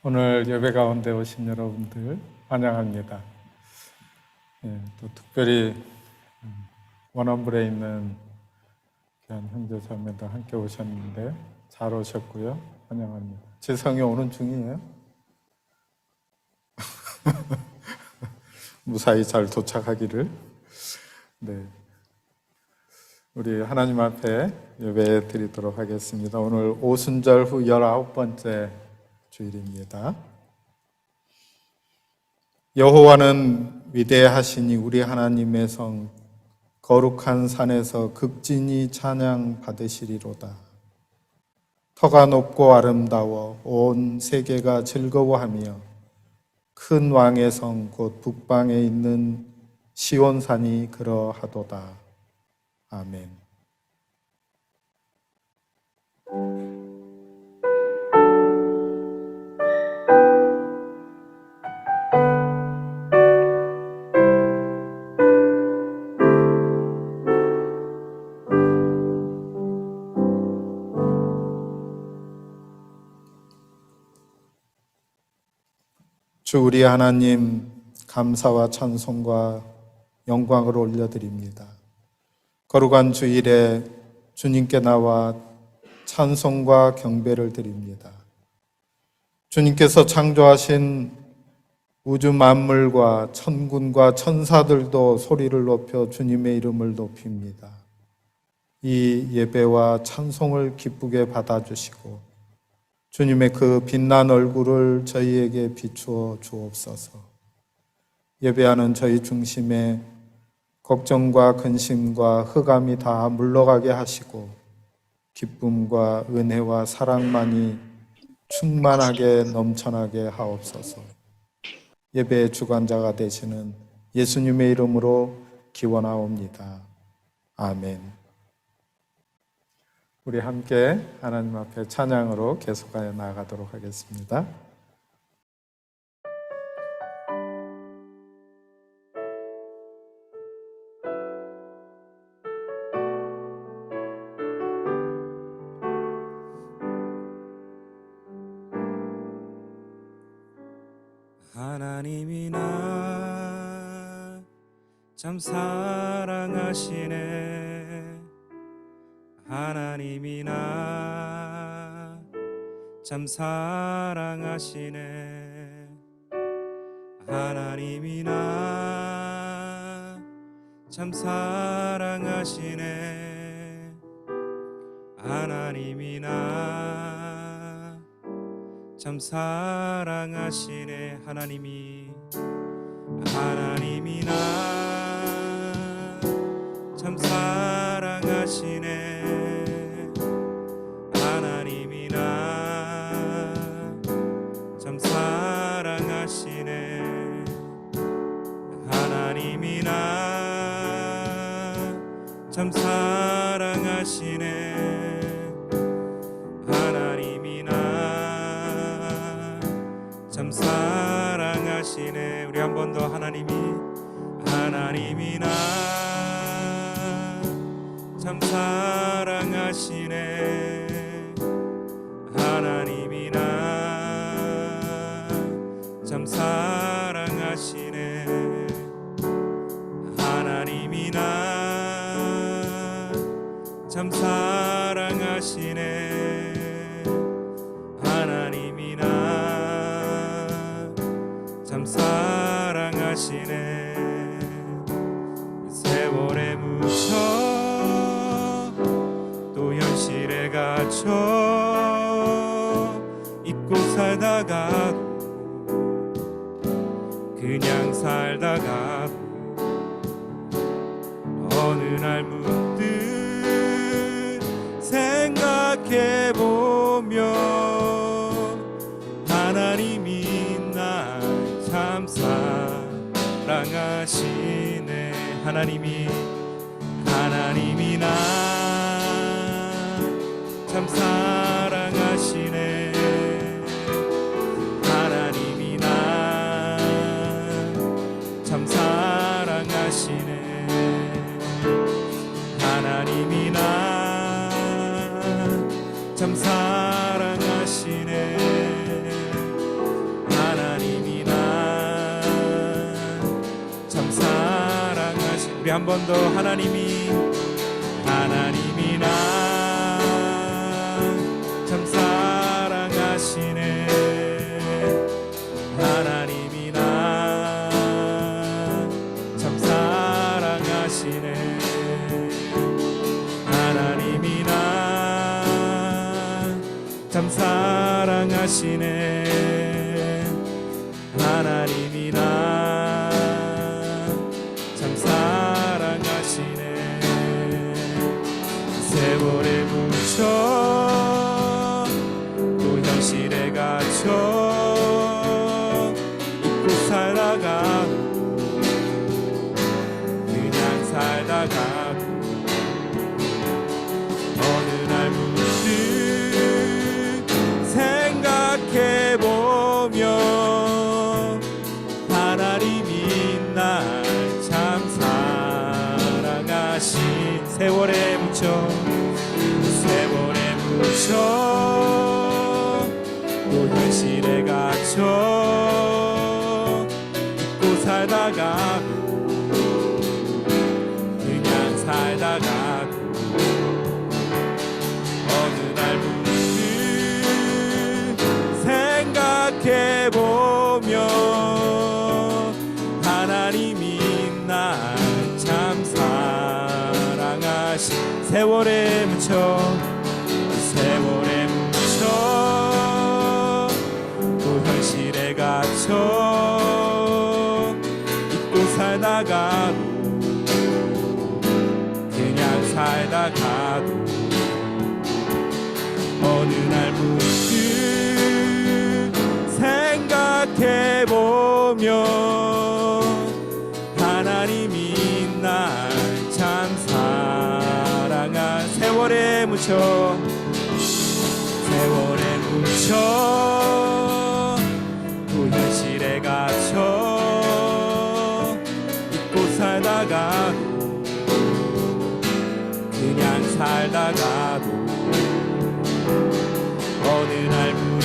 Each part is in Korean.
오늘 예배 가운데 오신 여러분들 환영합니다. 또 특별히 원어블에 있는 귀한 형제 자매들 함께 오셨는데 잘 오셨고요. 환영합니다. 지성이 오는 중이에요? 무사히 잘 도착하기를. 네, 우리 하나님 앞에 예배 드리도록 하겠습니다. 오늘 오순절 후 19번째 주일입니다. 여호와는 위대하시니 우리 하나님의 성 거룩한 산에서 극진히 찬양 받으시리로다. 터가 높고 아름다워 온 세계가 즐거워하며 큰 왕의 성 곧 북방에 있는 시온산이 그러하도다. 아멘. 주 우리 하나님, 감사와 찬송과 영광을 올려드립니다. 거룩한 주일에 주님께 나와 찬송과 경배를 드립니다. 주님께서 창조하신 우주 만물과 천군과 천사들도 소리를 높여 주님의 이름을 높입니다. 이 예배와 찬송을 기쁘게 받아주시고 주님의 그 빛난 얼굴을 저희에게 비추어 주옵소서. 예배하는 저희 중심에 걱정과 근심과 흑암이 다 물러가게 하시고 기쁨과 은혜와 사랑만이 충만하게 넘쳐나게 하옵소서. 예배의 주관자가 되시는 예수님의 이름으로 기원하옵니다. 아멘. 우리 함께 하나님 앞에 찬양으로 계속하여 나아가도록 하겠습니다. 하나님이 나 참 사랑하시네. 하나님이 나 참 사랑하시네. 하나님이 나 참 사랑하시네. 하나님이 나 참 사랑하시네. 하나님이 나 참 사랑하시네. 하나님이 나 참 사랑하시네. 하나님이 나 참 사랑하시네. 하나님이 나 참 사랑하시네. 우리 한 번 더 하나님이 나 참 사랑하시네. 하나님이 나 참 사랑하시네. 하나님이 나 참 사랑하시네. 하나님이 나 참 사랑하시네. 세월에 묻혀 또 현실에 갇혀 잊고 살다가도 그냥 살다가도 어느 날 문득 생각해보며 하나님이 날 참 사랑하시네. 하나님이 나 참 사랑하시네. 하나님이 나 참 사랑하시네. 하나님이 나 참 사랑하시네. 우리 한 번 더 하나님이 나 참 사랑하시네. 하나님이 나 참 사랑하시네. 하나님이 나 참 사랑하시네. 하나님이 나 참 사랑하시네. 세월에 묻혀 또 현실에 갇혀 잊고 살다가도 그냥 살다가도 어느 날 문득 생각해보면 하나님이 날 참 사랑하신. 세월에 묻혀 또 현실에 갇혀 잊고 살다가도 그냥 살다가도 어느 날 문득 생각해보면 하나님이 날 참 사랑하신. 세월에 묻혀 또 현실에 갇혀 잊고 살다가도 그냥 살다가도 어느 날 문득 생각해보면 하나님이 날 참 사랑한. 세월에 묻혀 또 현실에 갇혀 잊고 살다가도 그냥 살다가도 어느 날 문득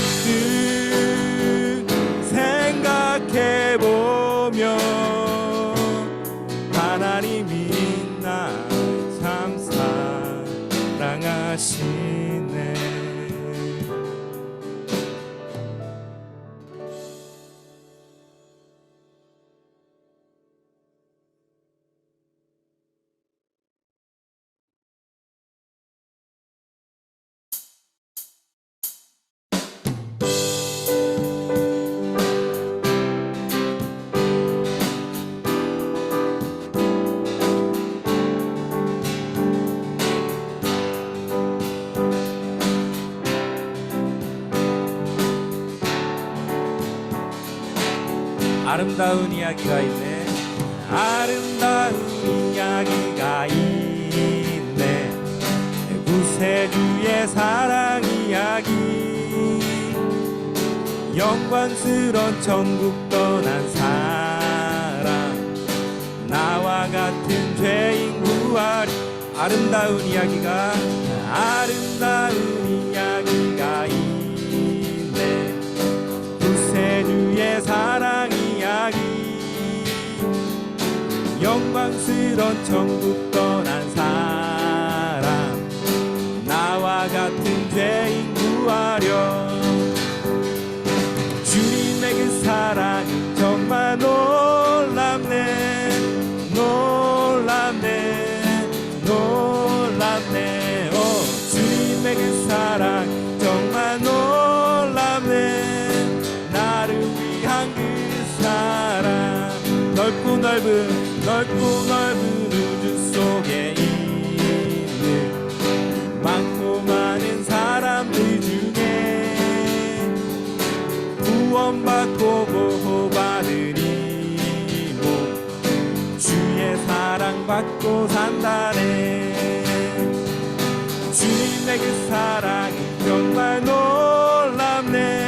생각해보면 하나님이 날 참 사랑하시네. 아름다운 이야기가 있네. 아름다운 이야기가 있네. 구세주의 사랑 이야기. 영광스런 천국 떠난 사람, 나와 같은 죄인 구하리. 아름다운 이야기가 있네. 구세주의 사랑 이야기. 영광스런 천국 떠난 사람, 나와 같은 죄인 구하려. 주님의 그 사랑은 정말 놀랍네. 놀랍네. 주님의 그 사랑 정말 놀랍네. 나를 위한 그 사랑. 넓고 넓은 우주 속에 있는 많고 많은 사람들 중에 구원받고 보호받으니 주의 사랑받고 산다네. 주님의 그 사랑이 정말 놀랍네.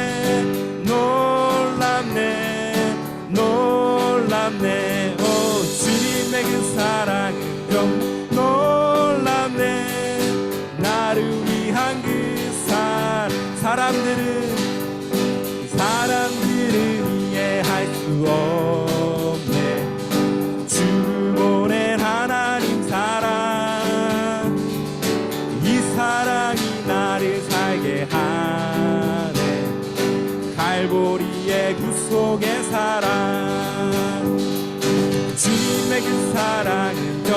주님의 그 사랑은 정말 놀랍네. 나를 위한 그 사람들은 이해할 수 없네. 주를 보낸 하나님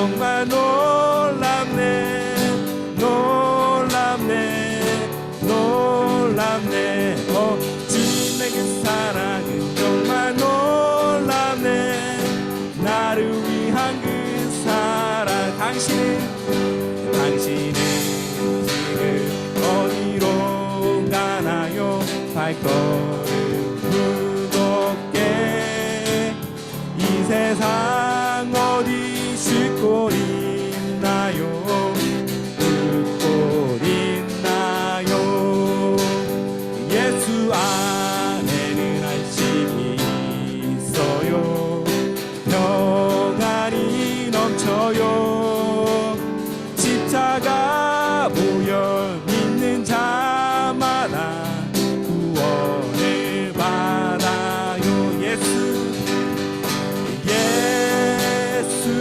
정말 놀랍네 놀랍네 놀랍네 주님의 그 사랑은 정말 놀랍네 나를 위한 그 사랑 당신은 지금 어디로 가나요 발걸음 무겁게 이 세상 어디 쉴 곳 있나요 쉴곳 있나요 예수 안에는 안식이 있어요 평안이 넘쳐요 십자가 보혈 믿는 자마다 구원을 받아요 예수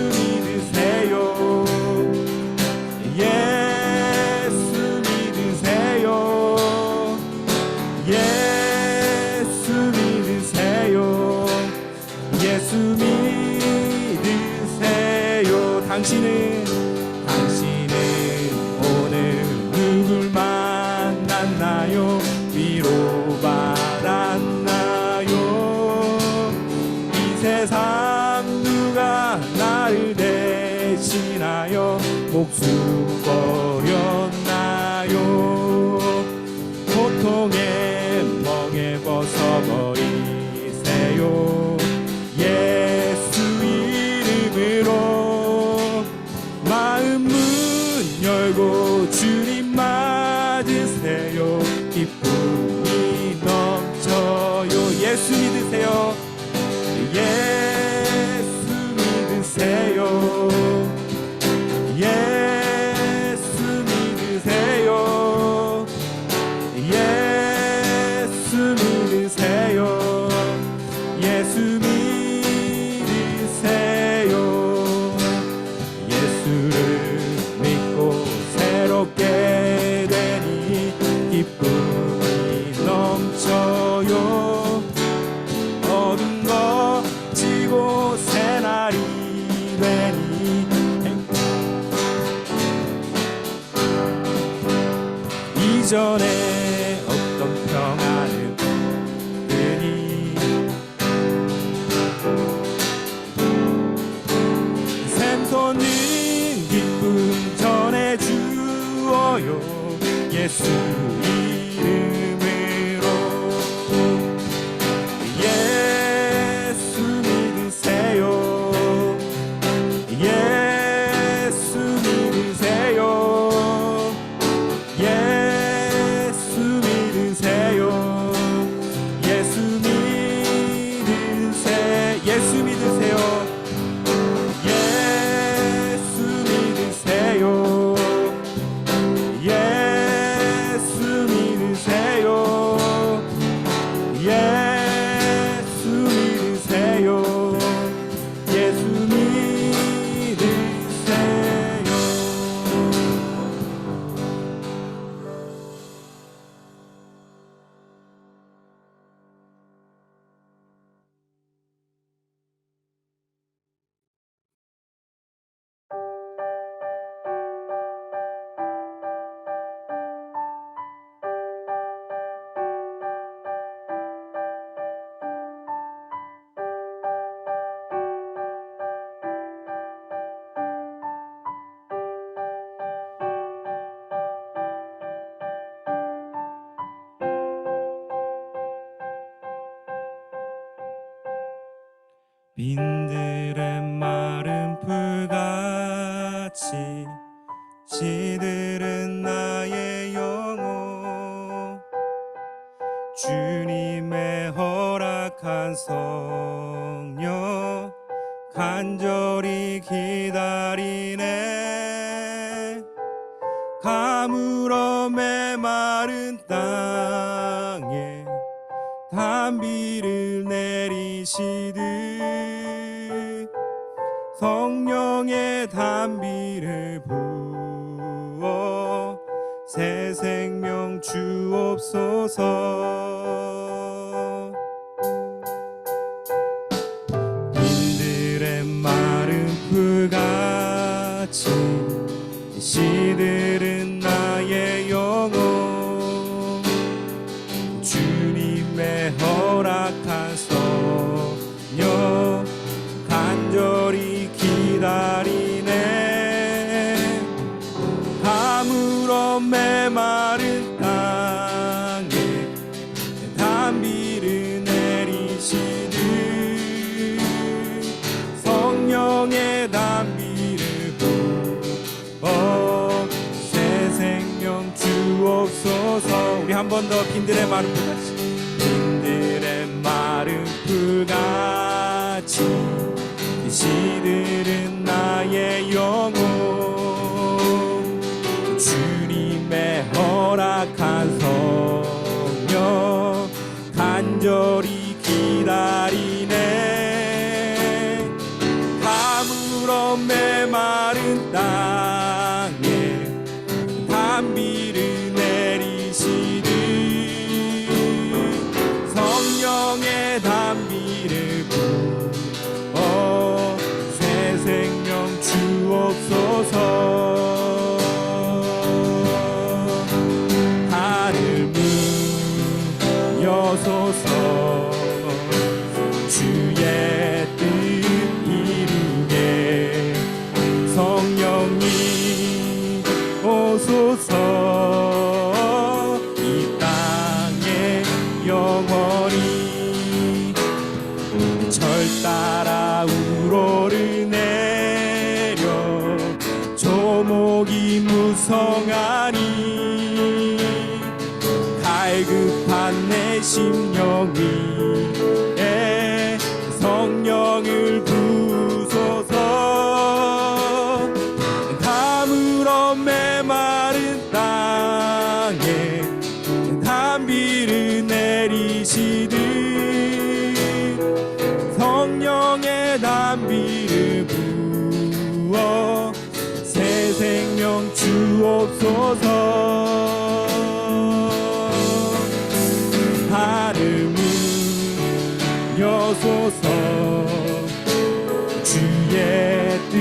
믿으세요 예수 믿으세요 예수 믿으세요 예수 믿으세요 당신은 오늘 누굴 만났나요 위로받았나요 이 세상 누가 나를 대신하여 목숨 버렸나요 고통의 멍에 벗어버리세요 예수 이름으로 마음 문 열고 주님 맞으세요 기쁨이 넘쳐요 예수 믿으세요 예수 믿으세요 예수 믿으세요 예수 믿으세요 예수 믿으세요 예수를 믿고 새롭게 되니 기쁨이 넘쳐요 어두운 것 지고 새날이 되니 이전에 없던 평안은 드니 샘솟는 기쁨 전해주어요 예수 이름으로 예수 믿으세요 예수 믿으세요 예수 믿으세요 예수 믿으세요 예수 믿으세요 예수 믿으세요 예수 믿으세요 예수 믿으세요 예수 믿으세요 빈들의 마른 풀같이 시들은 나의 영혼 주님의 허락한 성령 간절히 기다리네 가물어 메마른 땅에 단비를 내리시듯 성령의 단비를 부어 새 생명 주옵소서 빈들의 마른 풀같이 성령의 담비를 부어 새 생명 주옵소서. 우리 한 번 더 빈들의 마른 불같이, 빈들의 마른 불같이 시들은 나의 영혼, 주님의 허락한 성령 간절히 기다리네. 가물어 메마른 땅에 담비를 내리시니 성령의 담비를 부어 새 생명 주옵소서. 하늘 문 여소서. 주의 뜻 이루게 성령님 오소서. 이 땅에 영원히 절 따라 우러를 내려 조목이 무성하니 갈급한 내 심령 위에 성령을 부소서. 가물어 메마른 땅에 담비를 내리시듯 성령의 담비를 부어 새 생명 주옵소서. 하늘 문 여소서. 주의 뜻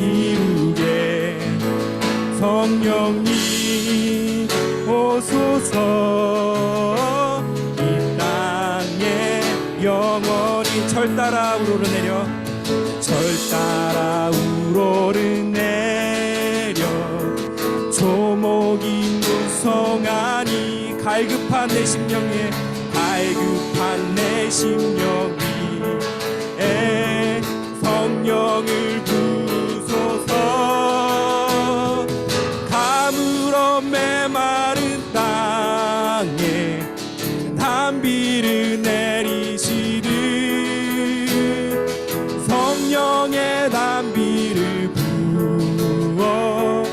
이루게 성령님 오소서. 이 땅에 영원히 절 따라 우러내려 절 따라 우러내려 조목이 무성하니 갈급한 내 심령에 갈급한 내 심령 위에 성령을 부소서. 가물어 메마른 땅에 담비를 내리시듯 성령의 담비를 부어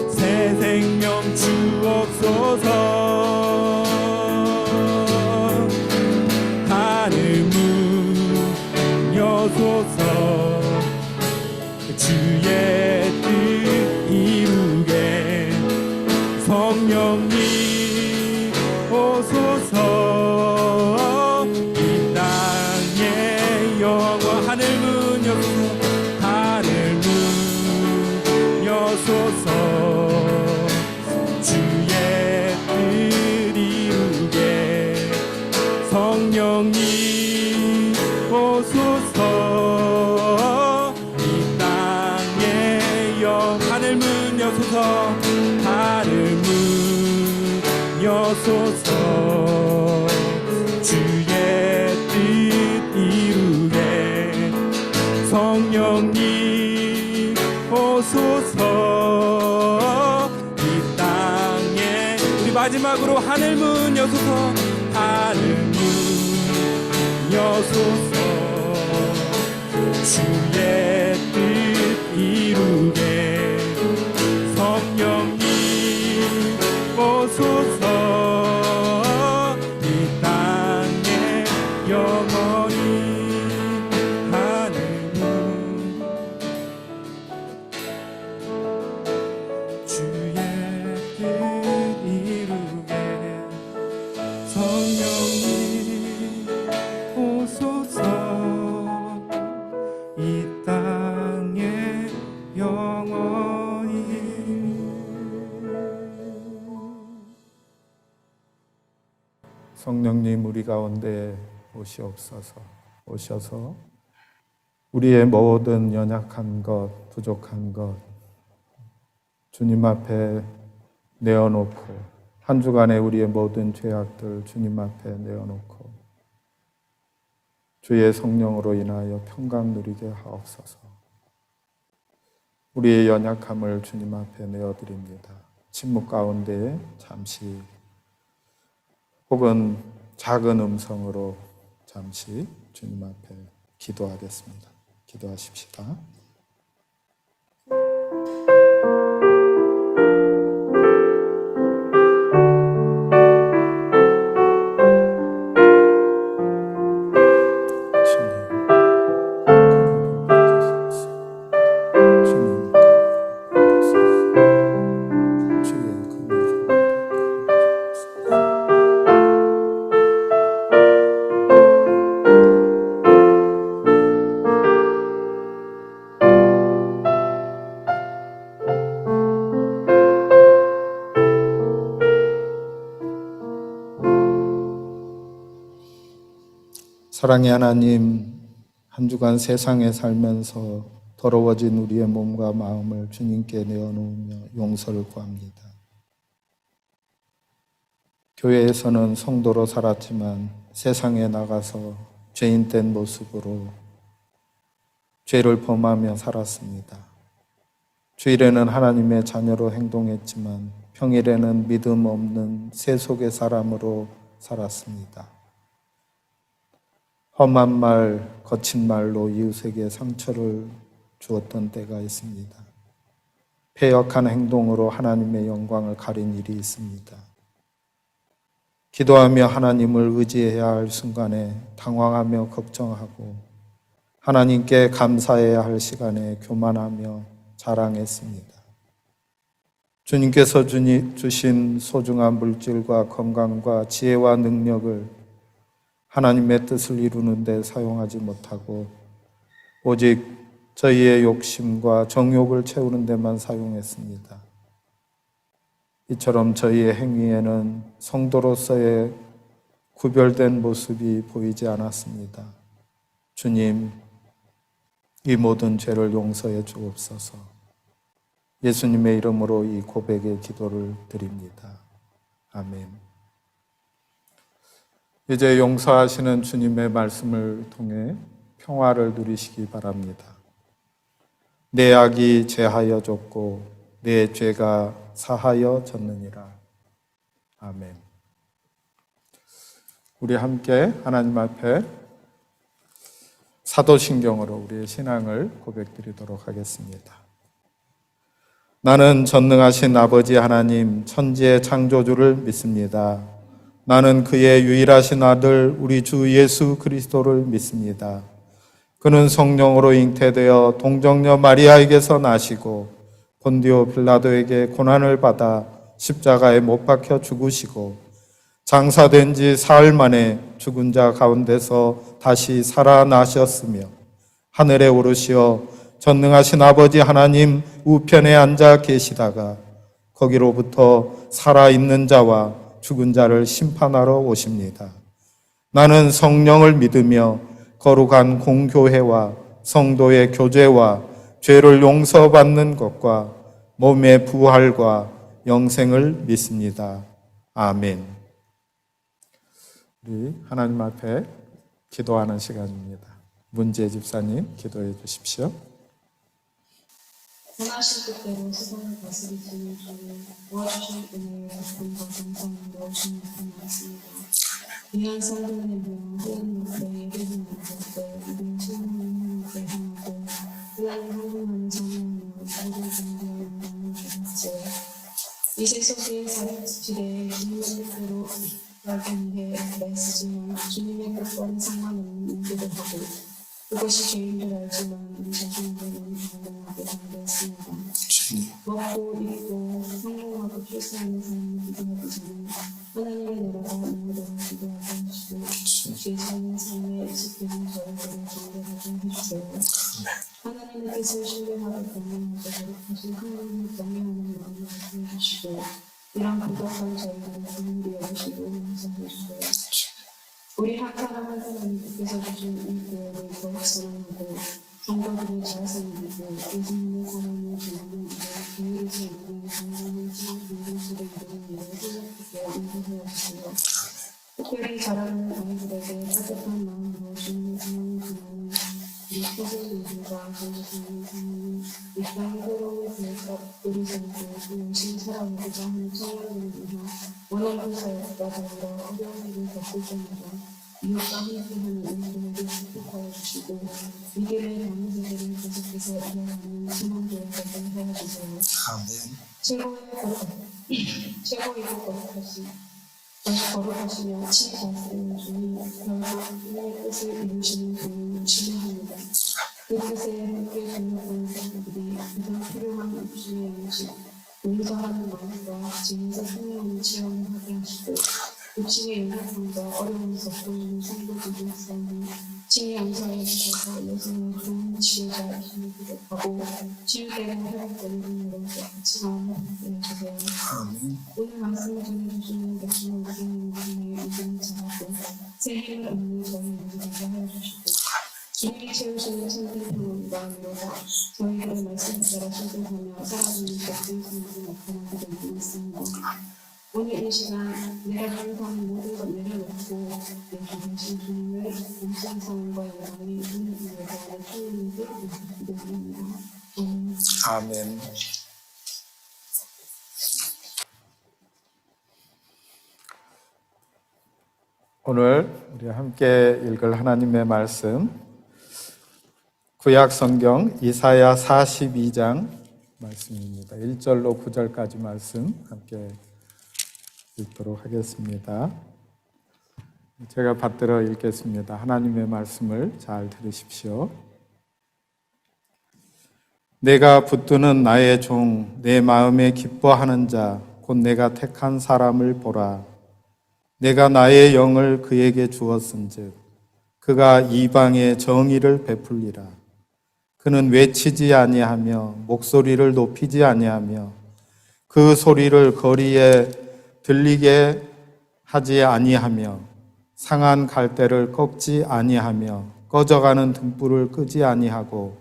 새 생명 주옵소서. 하늘 문 여소서. 주의 뜻 이루게 성령님 오소서. 이 땅에 영원 하늘 문 여소서. 하늘 문 여소서. 주의 뜻 이루게 성령님 오소서. 이 땅에 하늘 문 여소서. 하늘 문 여소서. 주의 뜻 이루게 성령님 오소서. 이 땅에 우리 마지막으로 하늘 문 여소서. 하늘 문 여소서. 주의 뜻 이루게 성령님 오소서. 이 땅에 영원히 하늘 문 주의 뜻 이루게 성령님 오소서. 이 땅에 영원히. 성령님 우리 가운데 오셔서 우리의 모든 연약한 것, 부족한 것 주님 앞에 내어놓고, 한 주간의 우리의 모든 죄악들 주님 앞에 내어놓고 주의 성령으로 인하여 평강 누리게 하옵소서. 우리의 연약함을 주님 앞에 내어드립니다. 침묵 가운데 잠시 혹은 작은 음성으로 잠시 주님 앞에 기도하겠습니다. 기도하십시다. 사랑의 하나님, 한 주간 세상에 살면서 더러워진 우리의 몸과 마음을 주님께 내어놓으며 용서를 구합니다. 교회에서는 성도로 살았지만 세상에 나가서 죄인된 모습으로 죄를 범하며 살았습니다. 주일에는 하나님의 자녀로 행동했지만 평일에는 믿음 없는 세속의 사람으로 살았습니다. 험한 말, 거친 말로 이웃에게 상처를 주었던 때가 있습니다. 패역한 행동으로 하나님의 영광을 가린 일이 있습니다. 기도하며 하나님을 의지해야 할 순간에 당황하며 걱정하고 하나님께 감사해야 할 시간에 교만하며 자랑했습니다. 주님께서 주신 소중한 물질과 건강과 지혜와 능력을 하나님의 뜻을 이루는 데 사용하지 못하고 오직 저희의 욕심과 정욕을 채우는 데만 사용했습니다. 이처럼 저희의 행위에는 성도로서의 구별된 모습이 보이지 않았습니다. 주님, 이 모든 죄를 용서해 주옵소서. 예수님의 이름으로 이 고백의 기도를 드립니다. 아멘. 이제 용서하시는 주님의 말씀을 통해 평화를 누리시기 바랍니다. 내 악이 제하여 졌고 내 죄가 사하여 졌느니라. 아멘. 우리 함께 하나님 앞에 사도신경으로 우리의 신앙을 고백드리도록 하겠습니다. 나는 전능하신 아버지 하나님 천지의 창조주를 믿습니다. 나는 그의 유일하신 아들 우리 주 예수 그리스도를 믿습니다. 그는 성령으로 잉태되어 동정녀 마리아에게서 나시고 본디오 빌라도에게 고난을 받아 십자가에 못 박혀 죽으시고 장사된 지 사흘 만에 죽은 자 가운데서 다시 살아나셨으며 하늘에 오르시어 전능하신 아버지 하나님 우편에 앉아 계시다가 거기로부터 살아있는 자와 죽은 자를 심판하러 오십니다. 나는 성령을 믿으며 거룩한 공교회와 성도의 교제와 죄를 용서받는 것과 몸의 부활과 영생을 믿습니다. 아멘. 우리 하나님 앞에 기도하는 시간입니다. 문재 집사님 기도해 주십시오. 원하실 뜻대로 세상을 다스리시는 주님, 도와주신 은혜에 기쁨과 감사함으로 주님 앞에 나왔습니다. 귀한 성도님과 하나님 앞에 예배드리는 것들, 우리 신부님 앞에 향하고 하나님 한분만을 전하며 모든 존귀와 영광을 주셨지요. 이 세속의 사립지필에 주님의 뜻대로 살기 위해 애쓰지만 주님의 뜻과는 상관없는 일들을 하고 그것이 죄인 줄 알지만 우리 자신에게는 당당하게 반대했습니다. 먹고 입고 성공하고 출세하는 삶을 기도하기 전에 하나님의 나라가 임하도록 기도하게 하시고 주의 삶의 삶에 익숙해진 저희들을 정결하게 해주세요. 하나님의 뜻을 신뢰하고 경험하고 거룩하신 하나님을 경외하는 마음을 갖게 해주시고 이런 부족한 저희들을 긍휼히 여기시고 용서해 주세요. 우리 한 사람 한 사람께서 주신 이 교회를 더욱 사랑하고 성도들을 잘 섬기고 예수님의 사랑을 전하는 일에 비밀이지 않는 건강한 지난 공동체를 이루는 일을 생각하게 인도하여 주세요. 특별히 자라는 아이들에게 따뜻한 마음으로 주님의 사랑을 전하는 우리 선생님들과 전도사님 사모님 이 땅의 새로운 그리스도를 열심히 살아오고자 하는 청년들을 위해 원하는 사역과 더불어 어려운 일을 겪을 때마다 이웃과 함께하는 우리들에게 축복하여 주시고 믿음의 강세를 계속해서 이어가는 신앙교회 되게 하여 주세요. 최고의 거룩하시며 치 다스리는 주님 결국 하나님의 뜻을 이루시는 분을 신뢰합니다. 그 뜻에 함께 동역하는 사람들이 가장 필요한 입주의 양식 용서하는 마음과 진에서 승리하는 체험을 하게 하시고 육신의 연약함과 어려움을 겪고 있는 성도들을 쌓는 칭의 양성에 주셔서 예수님의 좋은 치유자이심을 기록하고 치유되고 회복되는 은혜로 같이 마음을 함께 해주세요. 오늘 말씀을 전해주시는 백신의 우리님의 믿음을 잘하고 새 힘을 얻는 저희 모두에게 하여 주시고 주님이 채우시는 성탄평을 마음으로서 저희들의 말씀을 따라 순종하며 살아가는 복된 삶을 나타나게 되는 말씀입니다. 오늘 이 시간 내가 항상 모든 것 내려놓고 내 주신 주님을 온전 사랑과 영광이 있는 위해서 내 주님께 기도드립니다. 아멘. 오늘 우리 함께 읽을 하나님의 말씀 구약 성경 이사야 42장 말씀입니다. 1절로 9절까지 말씀 함께 읽도록 하겠습니다. 제가 받들어 읽겠습니다. 하나님의 말씀을 잘 들으십시오. 내가 붙드는 나의 종, 내 마음에 기뻐하는 자, 곧 내가 택한 사람을 보라. 내가 나의 영을 그에게 주었은즉 그가 이방에 정의를 베풀리라. 그는 외치지 아니하며 목소리를 높이지 아니하며 그 소리를 거리에 들리게 하지 아니하며 상한 갈대를 꺾지 아니하며 꺼져가는 등불을 끄지 아니하고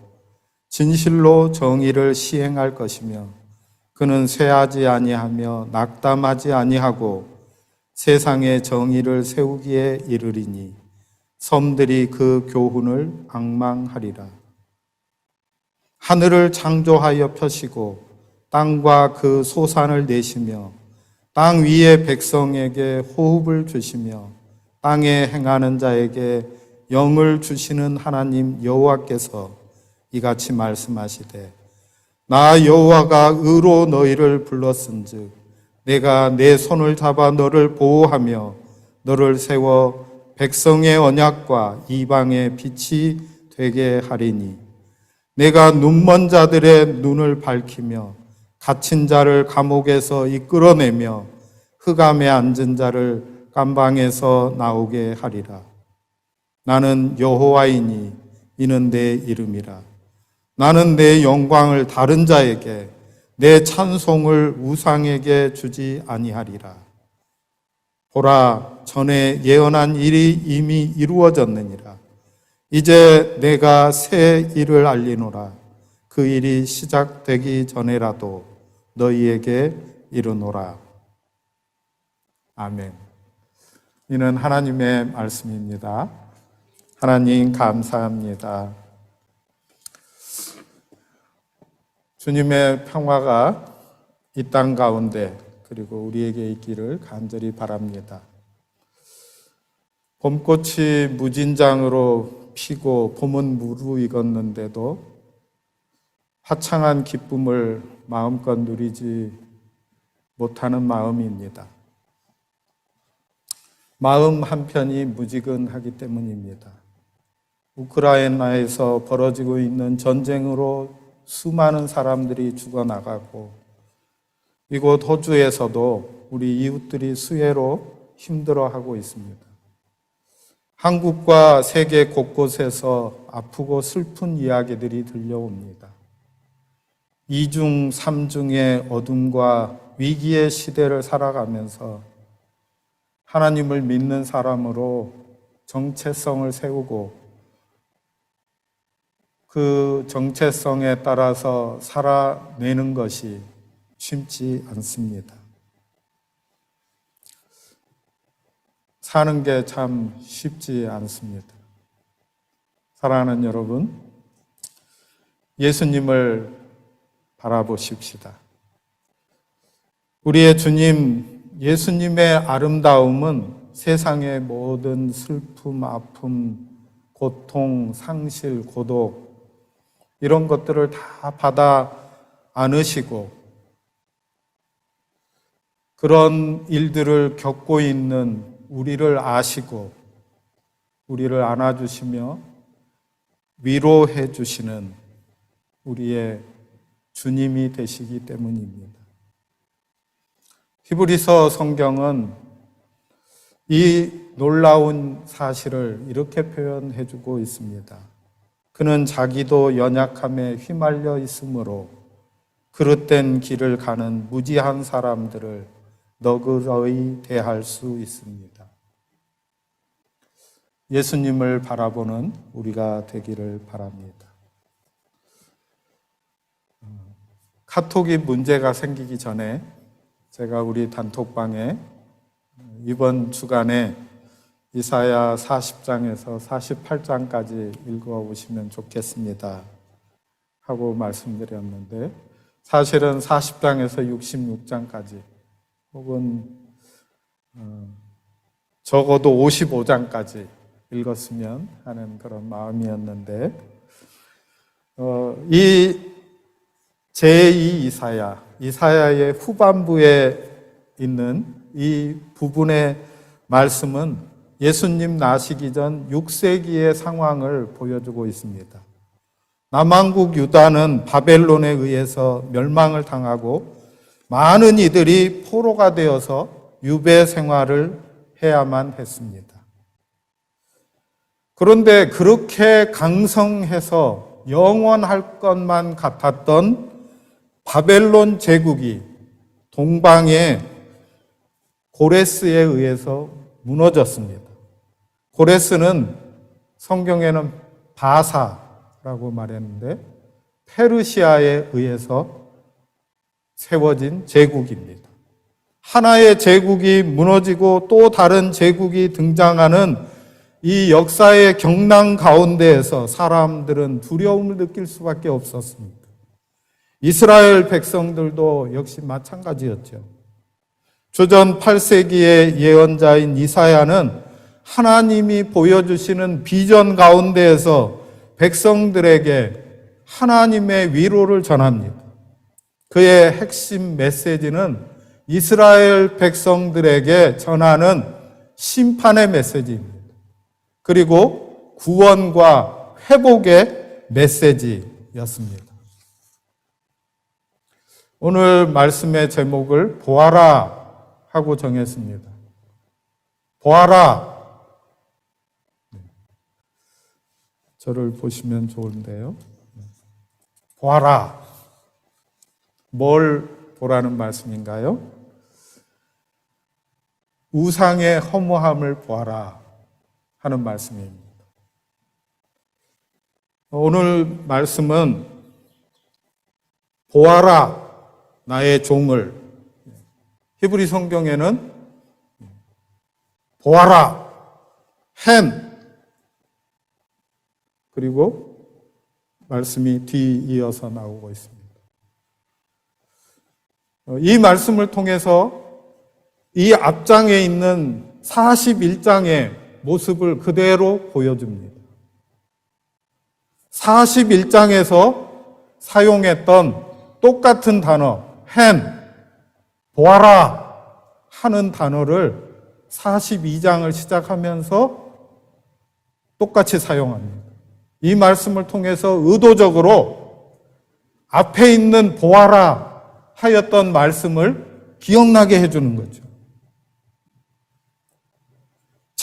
진실로 정의를 시행할 것이며 그는 쇠하지 아니하며 낙담하지 아니하고 세상에 정의를 세우기에 이르리니 섬들이 그 교훈을 앙망하리라. 하늘을 창조하여 펴시고 땅과 그 소산을 내시며 땅 위의 백성에게 호흡을 주시며 땅에 행하는 자에게 영을 주시는 하나님 여호와께서 이같이 말씀하시되 나 여호와가 의로 너희를 불렀은즉 내가 내 손을 잡아 너를 보호하며 너를 세워 백성의 언약과 이방의 빛이 되게 하리니 내가 눈먼 자들의 눈을 밝히며 갇힌 자를 감옥에서 이끌어내며 흑암에 앉은 자를 깜방에서 나오게 하리라. 나는 여호와이니 이는 내 이름이라. 나는 내 영광을 다른 자에게 내 찬송을 우상에게 주지 아니하리라. 보라, 전에 예언한 일이 이미 이루어졌느니라. 이제 내가 새 일을 알리노라. 그 일이 시작되기 전에라도 너희에게 이르노라. 아멘. 이는 하나님의 말씀입니다. 하나님 감사합니다. 주님의 평화가 이 땅 가운데 그리고 우리에게 있기를 간절히 바랍니다. 봄꽃이 무진장으로 피고 봄은 무르익었는데도 화창한 기쁨을 마음껏 누리지 못하는 마음입니다. 마음 한편이 무지근하기 때문입니다. 우크라이나에서 벌어지고 있는 전쟁으로 수많은 사람들이 죽어나가고 이곳 호주에서도 우리 이웃들이 수해로 힘들어하고 있습니다. 한국과 세계 곳곳에서 아프고 슬픈 이야기들이 들려옵니다. 이중 삼중의 어둠과 위기의 시대를 살아가면서 하나님을 믿는 사람으로 정체성을 세우고 그 정체성에 따라서 살아내는 것이 쉽지 않습니다. 사는 게 참 쉽지 않습니다. 사랑하는 여러분, 예수님을 바라보십시다. 우리의 주님, 예수님의 아름다움은 세상의 모든 슬픔, 아픔, 고통, 상실, 고독 이런 것들을 다 받아 안으시고 그런 일들을 겪고 있는 우리를 아시고 우리를 안아주시며 위로해 주시는 우리의 주님이 되시기 때문입니다. 히브리서 성경은 이 놀라운 사실을 이렇게 표현해 주고 있습니다. 그는 자기도 연약함에 휘말려 있으므로 그릇된 길을 가는 무지한 사람들을 너그러이 대할 수 있습니다. 예수님을 바라보는 우리가 되기를 바랍니다. 카톡이 문제가 생기기 전에 제가 우리 단톡방에 이번 주간에 이사야 40장에서 48장까지 읽어보시면 좋겠습니다 하고 말씀드렸는데 사실은 40장에서 66장까지 혹은 적어도 55장까지 읽었으면 하는 그런 마음이었는데 이 제2 이사야의 후반부에 있는 이 부분의 말씀은 예수님 나시기 전 6세기의 상황을 보여주고 있습니다. 남왕국 유다는 바벨론에 의해서 멸망을 당하고 많은 이들이 포로가 되어서 유배 생활을 해야만 했습니다. 그런데 그렇게 강성해서 영원할 것만 같았던 바벨론 제국이 동방의 고레스에 의해서 무너졌습니다. 고레스는 성경에는 바사라고 말했는데 페르시아에 의해서 세워진 제국입니다. 하나의 제국이 무너지고 또 다른 제국이 등장하는 이 역사의 경랑 가운데에서 사람들은 두려움을 느낄 수밖에 없었습니다. 이스라엘 백성들도 역시 마찬가지였죠. 주전 8세기의 예언자인 이사야는 하나님이 보여주시는 비전 가운데에서 백성들에게 하나님의 위로를 전합니다. 그의 핵심 메시지는 이스라엘 백성들에게 전하는 심판의 메시지입니다. 그리고 구원과 회복의 메시지였습니다. 오늘 말씀의 제목을 보아라 하고 정했습니다. 보아라. 저를 보시면 좋은데요. 보아라. 뭘 보라는 말씀인가요? 우상의 허무함을 보아라 하는 말씀입니다. 오늘 말씀은 보아라 나의 종을, 히브리 성경에는 보아라 햄, 그리고 말씀이 뒤이어서 나오고 있습니다. 이 말씀을 통해서 이 앞장에 있는 41장의 모습을 그대로 보여줍니다. 41장에서 사용했던 똑같은 단어, 햄, 보아라 하는 단어를 42장을 시작하면서 똑같이 사용합니다. 이 말씀을 통해서 의도적으로 앞에 있는 보아라 하였던 말씀을 기억나게 해주는 거죠.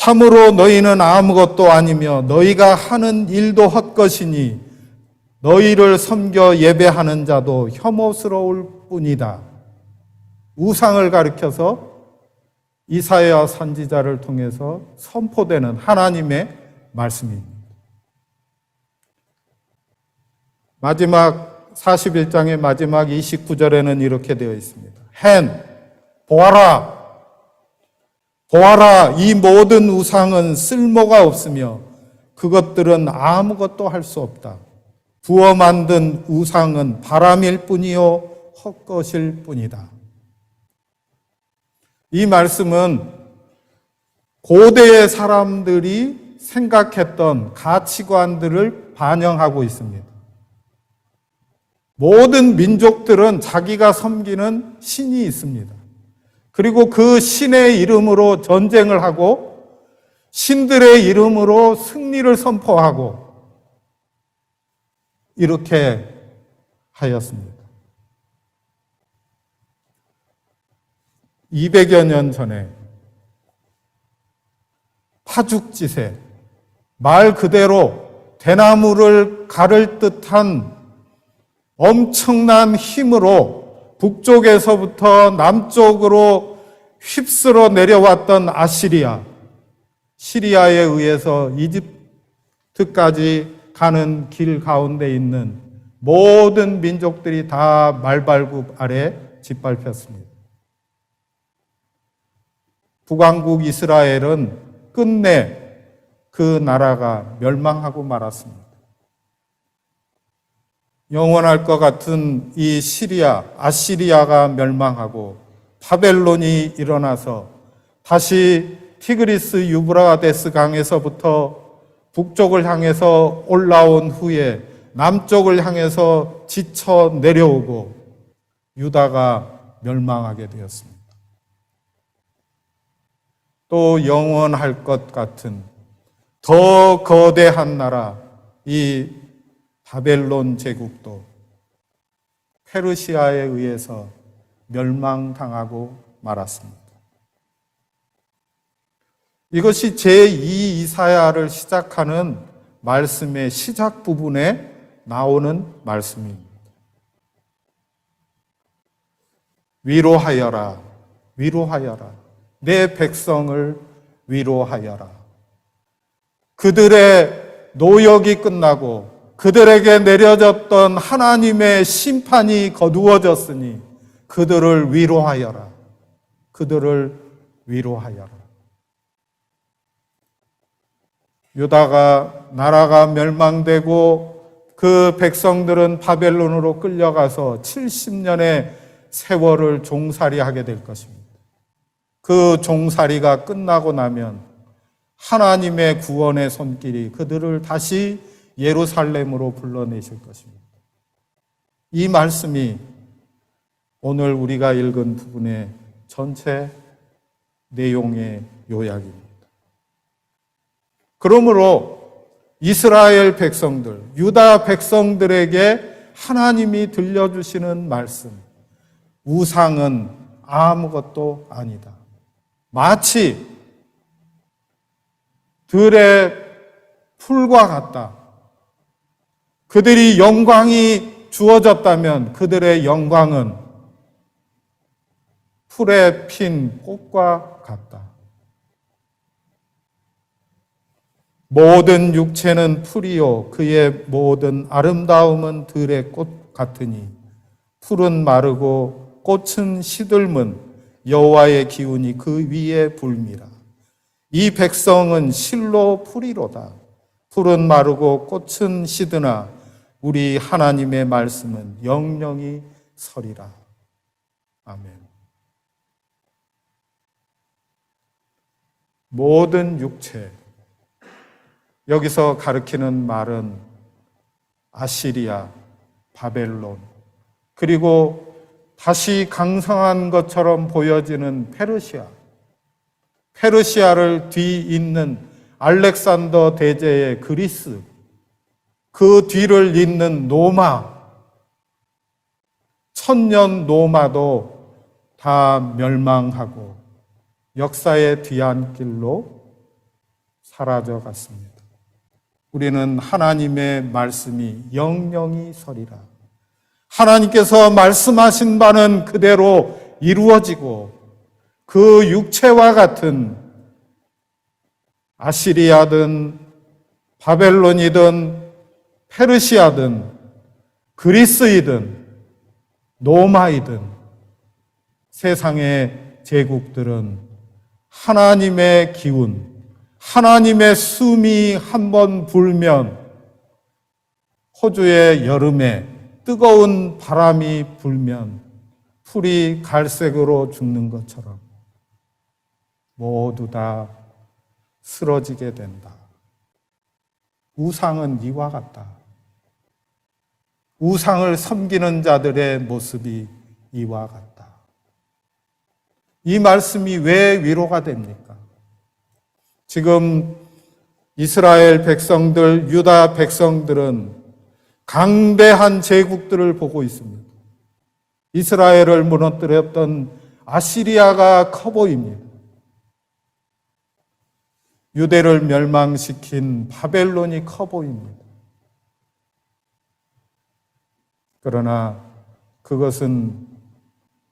참으로 너희는 아무것도 아니며 너희가 하는 일도 헛것이니 너희를 섬겨 예배하는 자도 혐오스러울 뿐이다. 우상을 가리켜서 이사야 선지자를 통해서 선포되는 하나님의 말씀입니다. 마지막 41장의 마지막 29절에는 이렇게 되어 있습니다. 헨, 보아라. 보아라, 이 모든 우상은 쓸모가 없으며 그것들은 아무것도 할 수 없다. 부어 만든 우상은 바람일 뿐이요 헛것일 뿐이다. 이 말씀은 고대의 사람들이 생각했던 가치관들을 반영하고 있습니다. 모든 민족들은 자기가 섬기는 신이 있습니다. 그리고 그 신의 이름으로 전쟁을 하고 신들의 이름으로 승리를 선포하고 이렇게 하였습니다. 200여 년 전에 파죽지세, 말 그대로 대나무를 가를 듯한 엄청난 힘으로 북쪽에서부터 남쪽으로 휩쓸어 내려왔던 아시리아, 시리아에 의해서 이집트까지 가는 길 가운데 있는 모든 민족들이 다 말발굽 아래 짓밟혔습니다. 북왕국 이스라엘은 끝내 그 나라가 멸망하고 말았습니다. 영원할 것 같은 이 시리아, 아시리아가 멸망하고 바벨론이 일어나서 다시 티그리스 유브라데스 강에서부터 북쪽을 향해서 올라온 후에 남쪽을 향해서 지쳐 내려오고 유다가 멸망하게 되었습니다. 또 영원할 것 같은 더 거대한 나라, 이 바벨론 제국도 페르시아에 의해서 멸망당하고 말았습니다. 이것이 제2 이사야를 시작하는 말씀의 시작 부분에 나오는 말씀입니다. 위로하여라, 위로하여라. 내 백성을 위로하여라. 그들의 노역이 끝나고 그들에게 내려졌던 하나님의 심판이 거두어졌으니 그들을 위로하여라. 그들을 위로하여라. 유다가 나라가 멸망되고 그 백성들은 바벨론으로 끌려가서 70년의 세월을 종살이하게 될 것입니다. 그 종살이가 끝나고 나면 하나님의 구원의 손길이 그들을 다시 예루살렘으로 불러내실 것입니다. 이 말씀이 오늘 우리가 읽은 부분의 전체 내용의 요약입니다. 그러므로 이스라엘 백성들, 유다 백성들에게 하나님이 들려주시는 말씀, 우상은 아무것도 아니다. 마치 들의 풀과 같다. 그들이 영광이 주어졌다면 그들의 영광은 풀에 핀 꽃과 같다. 모든 육체는 풀이요 그의 모든 아름다움은 들의 꽃 같으니 풀은 마르고 꽃은 시들면 여호와의 기운이 그 위에 불미라. 이 백성은 실로 풀이로다. 풀은 마르고 꽃은 시드나 우리 하나님의 말씀은 영영이 서리라. 아멘. 모든 육체, 여기서 가리키는 말은 아시리아, 바벨론, 그리고 다시 강성한 것처럼 보여지는 페르시아, 페르시아를 뒤잇는 알렉산더 대제의 그리스, 그 뒤를 잇는 로마, 천년 로마도 다 멸망하고 역사의 뒤안길로 사라져 갔습니다. 우리는 하나님의 말씀이 영영이 서리라. 하나님께서 말씀하신 바는 그대로 이루어지고 그 육체와 같은 아시리아든 바벨론이든 페르시아든 그리스이든 로마이든 세상의 제국들은 하나님의 기운, 하나님의 숨이 한번 불면 호주의 여름에 뜨거운 바람이 불면 풀이 갈색으로 죽는 것처럼 모두 다 쓰러지게 된다. 우상은 이와 같다. 우상을 섬기는 자들의 모습이 이와 같다. 이 말씀이 왜 위로가 됩니까? 지금 이스라엘 백성들, 유다 백성들은 강대한 제국들을 보고 있습니다. 이스라엘을 무너뜨렸던 아시리아가 커 보입니다. 유대를 멸망시킨 바벨론이 커 보입니다. 그러나 그것은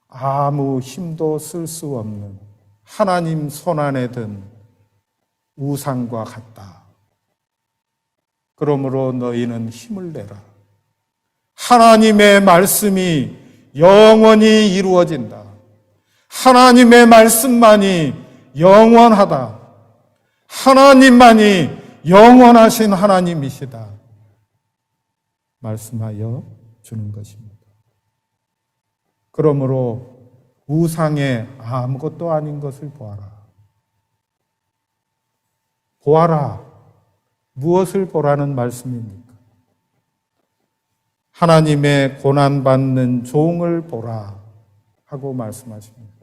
아무 힘도 쓸 수 없는 하나님 손안에 든 우상과 같다. 그러므로 너희는 힘을 내라. 하나님의 말씀이 영원히 이루어진다. 하나님의 말씀만이 영원하다. 하나님만이 영원하신 하나님이시다. 말씀하여 주는 것입니다. 그러므로 우상에 아무것도 아닌 것을 보아라. 보아라. 무엇을 보라는 말씀입니까? 하나님의 고난받는 종을 보라 하고 말씀하십니다.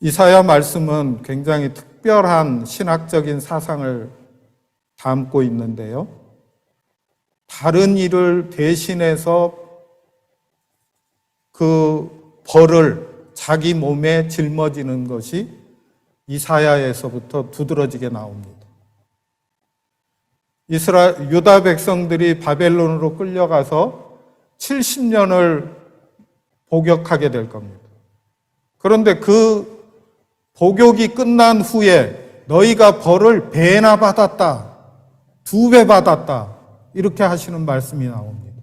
이사야 말씀은 굉장히 특별한 신학적인 사상을 담고 있는데요. 다른 일을 대신해서 그 벌을 자기 몸에 짊어지는 것이 이사야에서부터 두드러지게 나옵니다. 유다 백성들이 바벨론으로 끌려가서 70년을 복역하게 될 겁니다. 그런데 그 복역이 끝난 후에 너희가 벌을 배나 받았다, 2배 받았다, 이렇게 하시는 말씀이 나옵니다.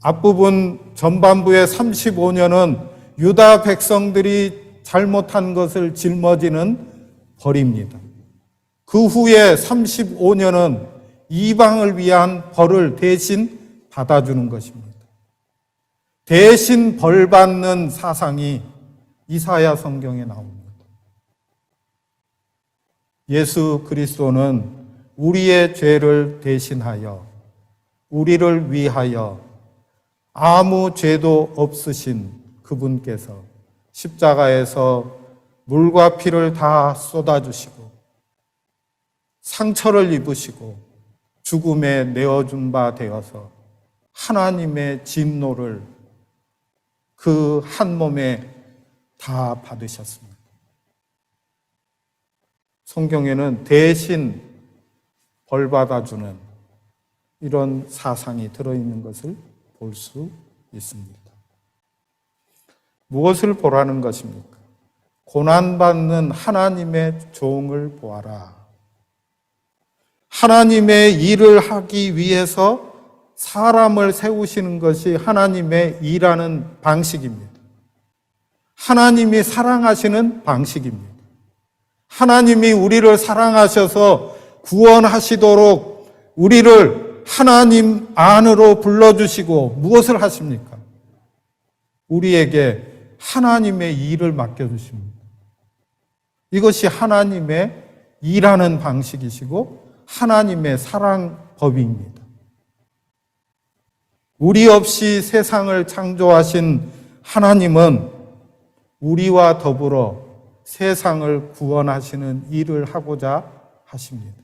앞부분 전반부의 35년은 유다 백성들이 잘못한 것을 짊어지는 벌입니다. 그 후에 35년은 이방을 위한 벌을 대신 받아주는 것입니다. 대신 벌 받는 사상이 이사야 성경에 나옵니다. 예수 그리스도는 우리의 죄를 대신하여 우리를 위하여 아무 죄도 없으신 그분께서 십자가에서 물과 피를 다 쏟아주시고 상처를 입으시고 죽음에 내어준 바 되어서 하나님의 진노를 그 한 몸에 다 받으셨습니다. 성경에는 대신 벌 받아주는 이런 사상이 들어있는 것을 볼 수 있습니다. 무엇을 보라는 것입니까? 고난받는 하나님의 종을 보아라. 하나님의 일을 하기 위해서 사람을 세우시는 것이 하나님의 일하는 방식입니다. 하나님이 사랑하시는 방식입니다. 하나님이 우리를 사랑하셔서 구원하시도록 우리를 하나님 안으로 불러주시고 무엇을 하십니까? 우리에게 하나님의 일을 맡겨주십니다. 이것이 하나님의 일하는 방식이시고 하나님의 사랑법입니다. 우리 없이 세상을 창조하신 하나님은 우리와 더불어 세상을 구원하시는 일을 하고자 하십니다.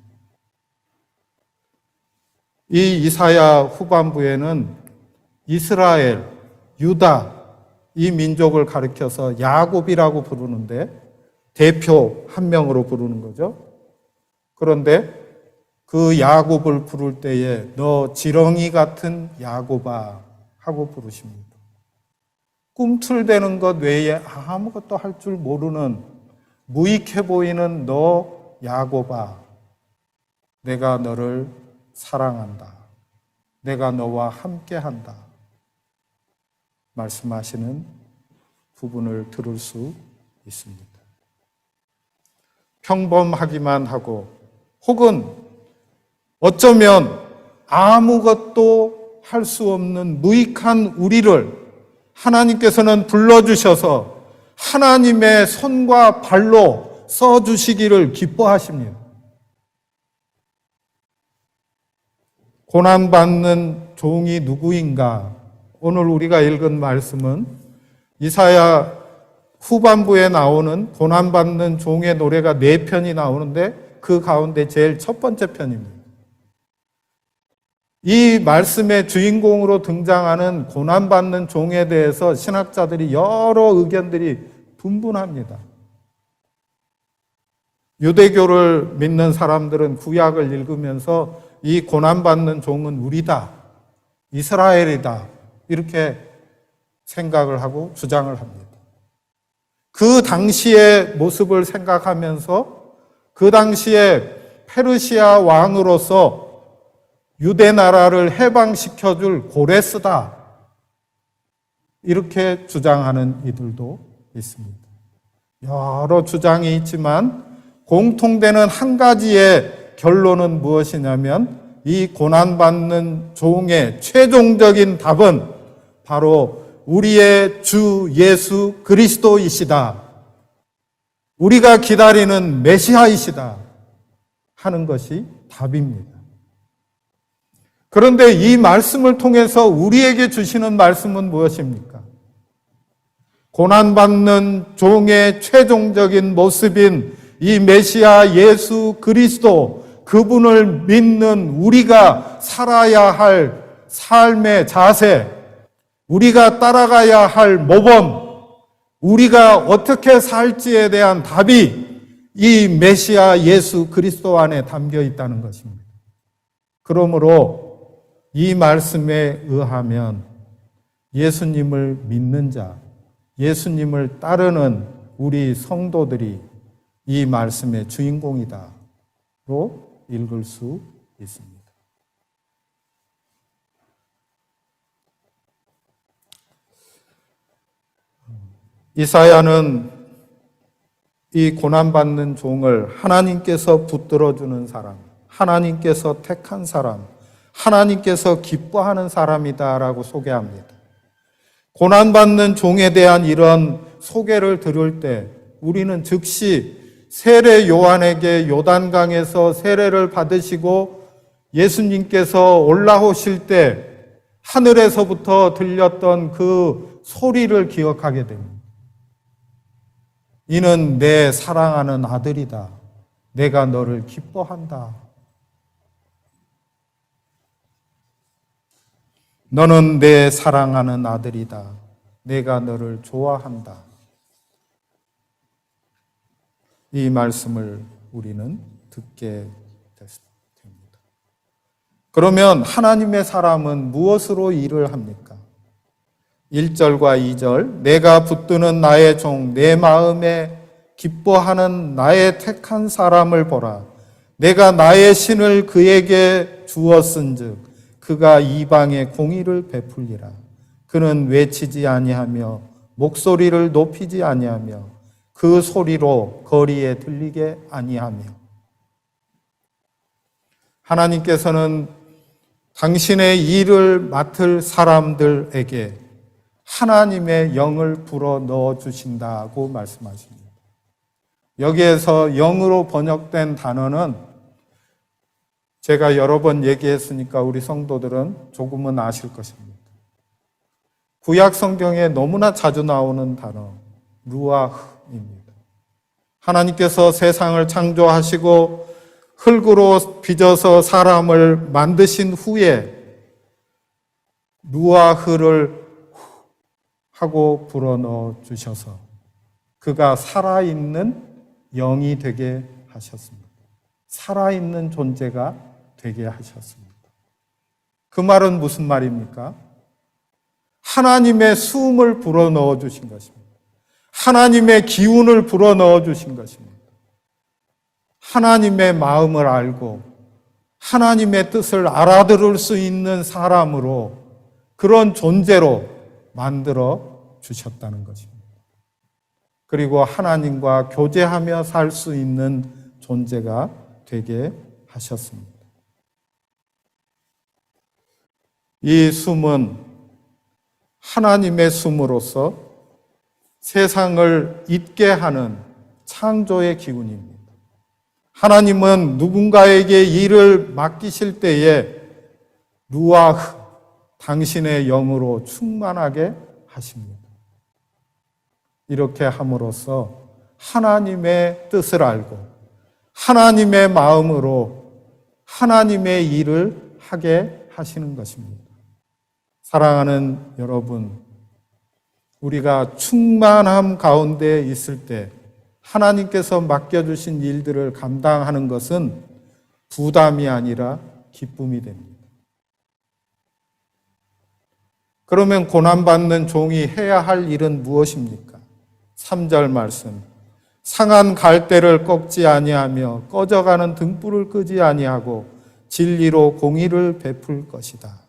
이 이사야 후반부에는 이스라엘, 유다, 이 민족을 가리켜서 야곱이라고 부르는데 대표 한 명으로 부르는 거죠. 그런데 그 야곱을 부를 때에 너 지렁이 같은 야곱아 하고 부르십니다. 꿈틀대는 것 외에 아무것도 할 줄 모르는 무익해 보이는 너 야곱아, 내가 너를 사랑한다. 내가 너와 함께한다. 말씀하시는 부분을 들을 수 있습니다. 평범하기만 하고 혹은 어쩌면 아무것도 할 수 없는 무익한 우리를 하나님께서는 불러주셔서 하나님의 손과 발로 써주시기를 기뻐하십니다. 고난받는 종이 누구인가? 오늘 우리가 읽은 말씀은 이사야 후반부에 나오는 고난받는 종의 노래가 4편이 나오는데 그 가운데 제일 첫 번째 편입니다. 이 말씀의 주인공으로 등장하는 고난받는 종에 대해서 신학자들이 여러 의견들이 분분합니다. 유대교를 믿는 사람들은 구약을 읽으면서 이 고난받는 종은 우리다, 이스라엘이다, 이렇게 생각을 하고 주장을 합니다. 그 당시의 모습을 생각하면서 그 당시에 페르시아 왕으로서 유대 나라를 해방시켜줄 고레스다, 이렇게 주장하는 이들도 있습니다. 여러 주장이 있지만 공통되는 한 가지의 결론은 무엇이냐면 이 고난받는 종의 최종적인 답은 바로 우리의 주 예수 그리스도이시다, 우리가 기다리는 메시아이시다 하는 것이 답입니다. 그런데 이 말씀을 통해서 우리에게 주시는 말씀은 무엇입니까? 고난받는 종의 최종적인 모습인 이 메시아 예수 그리스도, 그분을 믿는 우리가 살아야 할 삶의 자세, 우리가 따라가야 할 모범, 우리가 어떻게 살지에 대한 답이 이 메시아 예수 그리스도 안에 담겨 있다는 것입니다. 그러므로 이 말씀에 의하면 예수님을 믿는 자, 예수님을 따르는 우리 성도들이 이 말씀의 주인공이다로 읽을 수 있습니다. 이사야는 이 고난받는 종을 하나님께서 붙들어주는 사람, 하나님께서 택한 사람, 하나님께서 기뻐하는 사람이다라고 소개합니다. 고난받는 종에 대한 이런 소개를 들을 때 우리는 즉시 세례 요한에게 요단강에서 세례를 받으시고 예수님께서 올라오실 때 하늘에서부터 들렸던 그 소리를 기억하게 됩니다. 이는 내 사랑하는 아들이다. 내가 너를 기뻐한다. 너는 내 사랑하는 아들이다. 내가 너를 좋아한다. 이 말씀을 우리는 듣게 됩니다. 그러면 하나님의 사람은 무엇으로 일을 합니까? 1절과 2절, 내가 붙드는 나의 종, 내 마음에 기뻐하는 나의 택한 사람을 보라. 내가 나의 신을 그에게 주었은즉 그가 이방의 공의를 베풀리라. 그는 외치지 아니하며 목소리를 높이지 아니하며 그 소리로 거리에 들리게 아니하며. 하나님께서는 당신의 일을 맡을 사람들에게 하나님의 영을 불어 넣어 주신다고 말씀하십니다. 여기에서 영으로 번역된 단어는 제가 여러 번 얘기했으니까 우리 성도들은 조금은 아실 것입니다. 구약 성경에 너무나 자주 나오는 단어, 루아흐입니다. 하나님께서 세상을 창조하시고 흙으로 빚어서 사람을 만드신 후에 루아흐를 하고 불어넣어 주셔서 그가 살아있는 영이 되게 하셨습니다. 살아있는 존재가 되게 하셨습니다. 그 말은 무슨 말입니까? 하나님의 숨을 불어넣어 주신 것입니다. 하나님의 기운을 불어넣어 주신 것입니다. 하나님의 마음을 알고 하나님의 뜻을 알아들을 수 있는 사람으로, 그런 존재로 만들어 주셨다는 것입니다. 그리고 하나님과 교제하며 살 수 있는 존재가 되게 하셨습니다. 이 숨은 하나님의 숨으로서 세상을 잊게 하는 창조의 기운입니다. 하나님은 누군가에게 일을 맡기실 때에 루아흐, 당신의 영으로 충만하게 하십니다. 이렇게 함으로써 하나님의 뜻을 알고 하나님의 마음으로 하나님의 일을 하게 하시는 것입니다. 사랑하는 여러분, 우리가 충만함 가운데 있을 때 하나님께서 맡겨주신 일들을 감당하는 것은 부담이 아니라 기쁨이 됩니다. 그러면 고난받는 종이 해야 할 일은 무엇입니까? 3절 말씀. 상한 갈대를 꺾지 아니하며 꺼져가는 등불을 끄지 아니하고 진리로 공의를 베풀 것이다.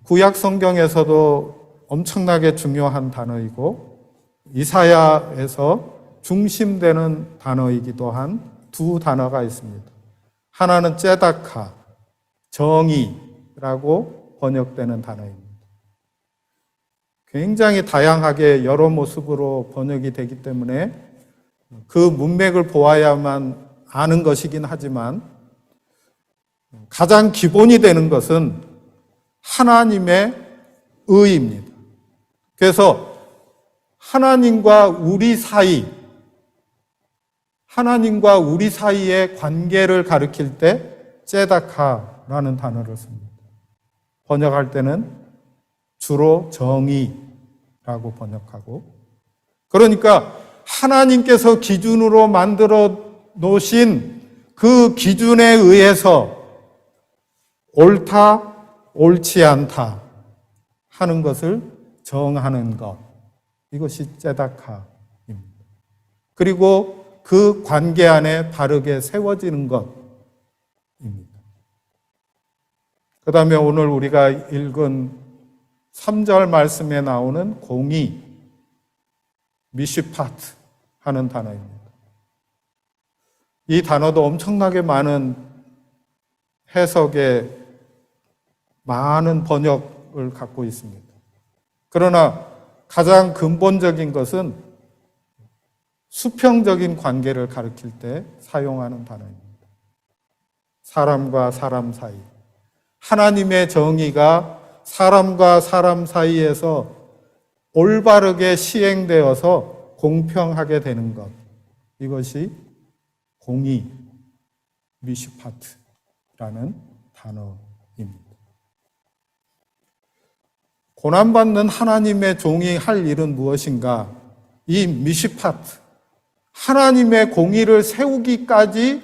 구약 성경에서도 엄청나게 중요한 단어이고 이사야에서 중심되는 단어이기도 한 두 단어가 있습니다. 하나는 째다카, 정의라고 번역되는 단어입니다. 굉장히 다양하게 여러 모습으로 번역이 되기 때문에 그 문맥을 보아야만 아는 것이긴 하지만 가장 기본이 되는 것은 하나님의 의입니다. 그래서 하나님과 우리 사이의 관계를 가리킬 때 째다카라는 단어를 씁니다. 번역할 때는 주로 정의라고 번역하고, 그러니까 하나님께서 기준으로 만들어 놓으신 그 기준에 의해서 옳다, 옳지 않다 하는 것을 정하는 것, 이것이 째다카입니다. 그리고 그 관계 안에 바르게 세워지는 것입니다. 그 다음에 오늘 우리가 읽은 3절 말씀에 나오는 공의, 미시파트 하는 단어입니다. 이 단어도 엄청나게 많은 해석에 많은 번역을 갖고 있습니다. 그러나 가장 근본적인 것은 수평적인 관계를 가리킬 때 사용하는 단어입니다. 사람과 사람 사이. 하나님의 정의가 사람과 사람 사이에서 올바르게 시행되어서 공평하게 되는 것. 이것이 공의, 미시파트라는 단어입니다. 고난받는 하나님의 종이 할 일은 무엇인가? 이 미시파트, 하나님의 공의를 세우기까지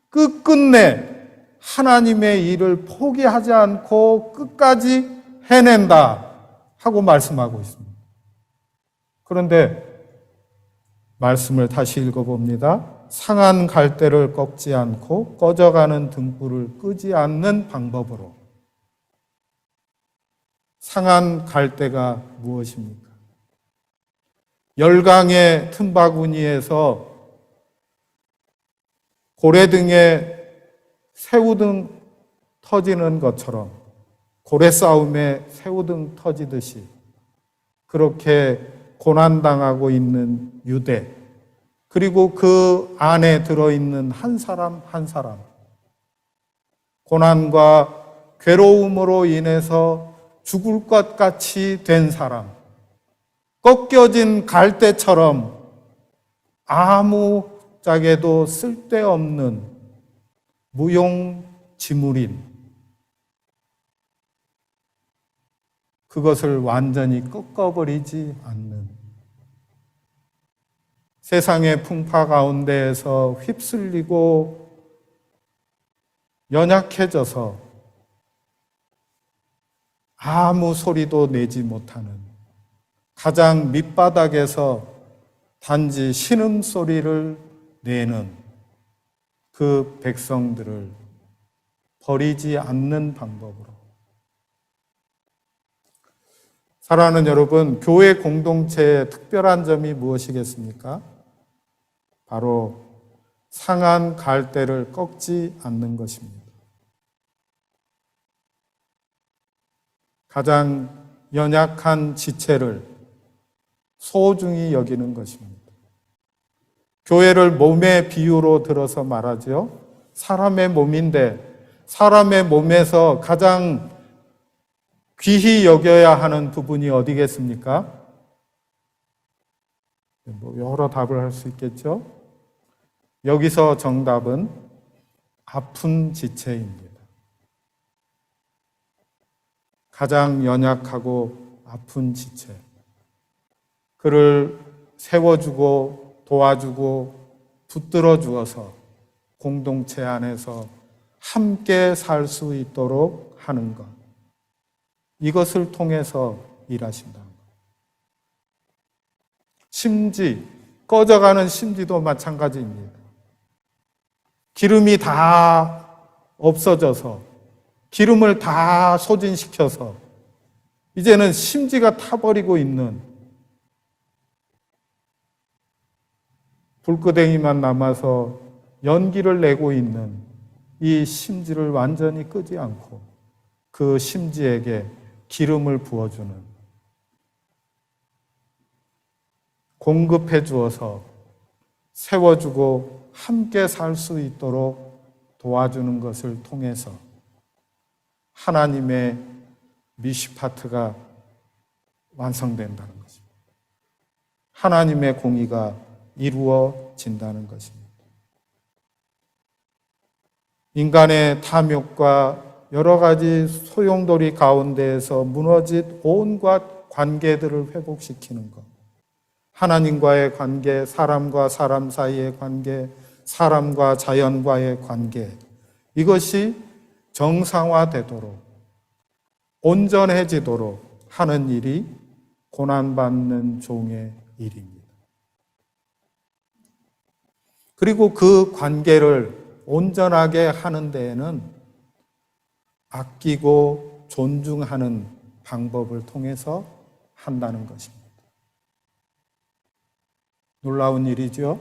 끝끝내 하나님의 일을 포기하지 않고 끝까지 해낸다 하고 말씀하고 있습니다. 그런데 말씀을 다시 읽어봅니다. 상한 갈대를 꺾지 않고 꺼져가는 등불을 끄지 않는 방법으로. 상한 갈대가 무엇입니까? 열강의 틈바구니에서 고래등에 새우등 터지는 것처럼, 고래싸움에 새우등 터지듯이 그렇게 고난당하고 있는 유대, 그리고 그 안에 들어있는 한 사람 한 사람, 고난과 괴로움으로 인해서 죽을 것 같이 된 사람, 꺾여진 갈대처럼 아무짝에도 쓸데없는 무용지물인, 그것을 완전히 꺾어버리지 않는, 세상의 풍파 가운데에서 휩쓸리고 연약해져서 아무 소리도 내지 못하는, 가장 밑바닥에서 단지 신음소리를 내는 그 백성들을 버리지 않는 방법으로. 사랑하는 여러분, 교회 공동체의 특별한 점이 무엇이겠습니까? 바로 상한 갈대를 꺾지 않는 것입니다. 가장 연약한 지체를 소중히 여기는 것입니다. 교회를 몸의 비유로 들어서 말하죠. 사람의 몸인데 사람의 몸에서 가장 귀히 여겨야 하는 부분이 어디겠습니까? 여러 답을 할 수 있겠죠. 여기서 정답은 아픈 지체입니다. 가장 연약하고 아픈 지체. 그를 세워주고 도와주고 붙들어 주어서 공동체 안에서 함께 살 수 있도록 하는 것. 이것을 통해서 일하신다. 심지, 꺼져가는 심지도 마찬가지입니다. 기름이 다 없어져서 기름을 다 소진시켜서 이제는 심지가 타버리고 있는 불끄댕이만 남아서 연기를 내고 있는 이 심지를 완전히 끄지 않고 그 심지에게 기름을 부어주는 공급해 주어서 세워주고 함께 살 수 있도록 도와주는 것을 통해서 하나님의 미시파트가 완성된다는 것입니다. 하나님의 공의가 이루어진다는 것입니다. 인간의 탐욕과 여러 가지 소용돌이 가운데에서 무너진 온갖 관계들을 회복시키는 것. 하나님과의 관계, 사람과 사람 사이의 관계, 사람과 자연과의 관계. 이것이 정상화되도록, 온전해지도록 하는 일이 고난받는 종의 일입니다. 그리고 그 관계를 온전하게 하는 데에는 아끼고 존중하는 방법을 통해서 한다는 것입니다. 놀라운 일이죠.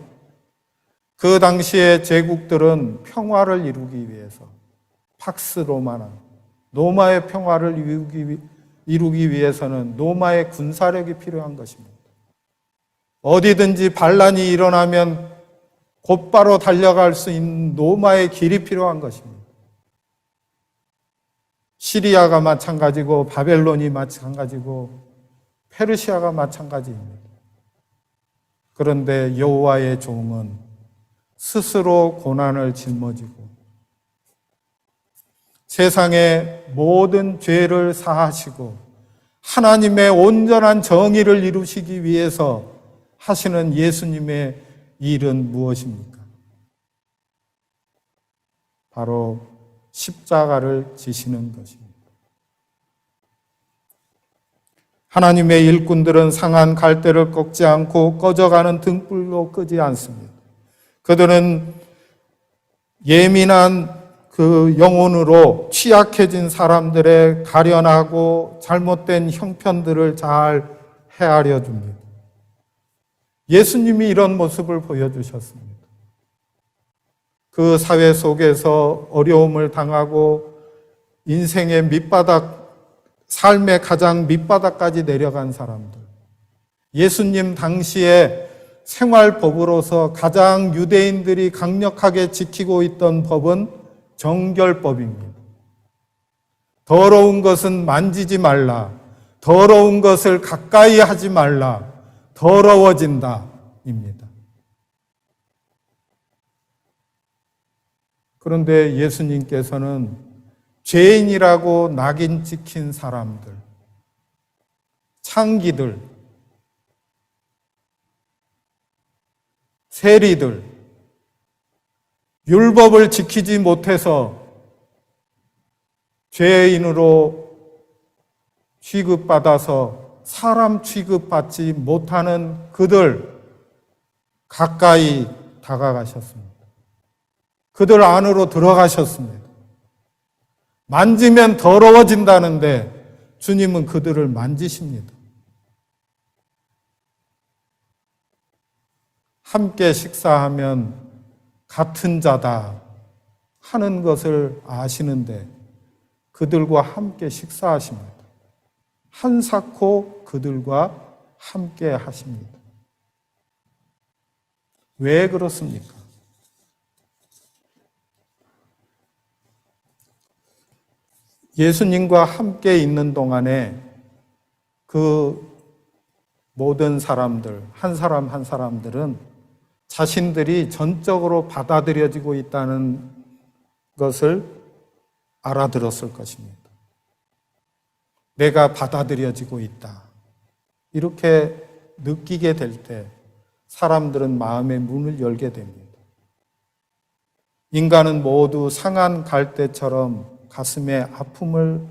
그 당시에 제국들은 평화를 이루기 위해서 팍스 로마나 로마의 평화를 이루기 위해서는 로마의 군사력이 필요한 것입니다. 어디든지 반란이 일어나면 곧바로 달려갈 수 있는 로마의 길이 필요한 것입니다. 시리아가 마찬가지고 바벨론이 마찬가지고 페르시아가 마찬가지입니다. 그런데 여호와의 종은 스스로 고난을 짊어지고 세상의 모든 죄를 사하시고 하나님의 온전한 정의를 이루시기 위해서 하시는 예수님의 일은 무엇입니까? 바로 십자가를 지시는 것입니다. 하나님의 일꾼들은 상한 갈대를 꺾지 않고 꺼져가는 등불로 끄지 않습니다. 그들은 예민한 그 영혼으로 취약해진 사람들의 가련하고 잘못된 형편들을 잘 헤아려 줍니다. 예수님이 이런 모습을 보여주셨습니다. 그 사회 속에서 어려움을 당하고 인생의 밑바닥, 삶의 가장 밑바닥까지 내려간 사람들. 예수님 당시에 생활법으로서 가장 유대인들이 강력하게 지키고 있던 법은 정결법입니다. 더러운 것은 만지지 말라. 더러운 것을 가까이 하지 말라. 더러워진다. 입니다. 그런데 예수님께서는 죄인이라고 낙인 찍힌 사람들, 창기들, 세리들, 율법을 지키지 못해서 죄인으로 취급받아서 사람 취급받지 못하는 그들 가까이 다가가셨습니다. 그들 안으로 들어가셨습니다. 만지면 더러워진다는데 주님은 그들을 만지십니다. 함께 식사하면 같은 자다 하는 것을 아시는데 그들과 함께 식사하십니다. 한사코 그들과 함께 하십니다. 왜 그렇습니까? 예수님과 함께 있는 동안에 그 모든 사람들, 한 사람 한 사람들은 자신들이 전적으로 받아들여지고 있다는 것을 알아들었을 것입니다. 내가 받아들여지고 있다. 이렇게 느끼게 될 때 사람들은 마음의 문을 열게 됩니다. 인간은 모두 상한 갈대처럼 가슴에 아픔을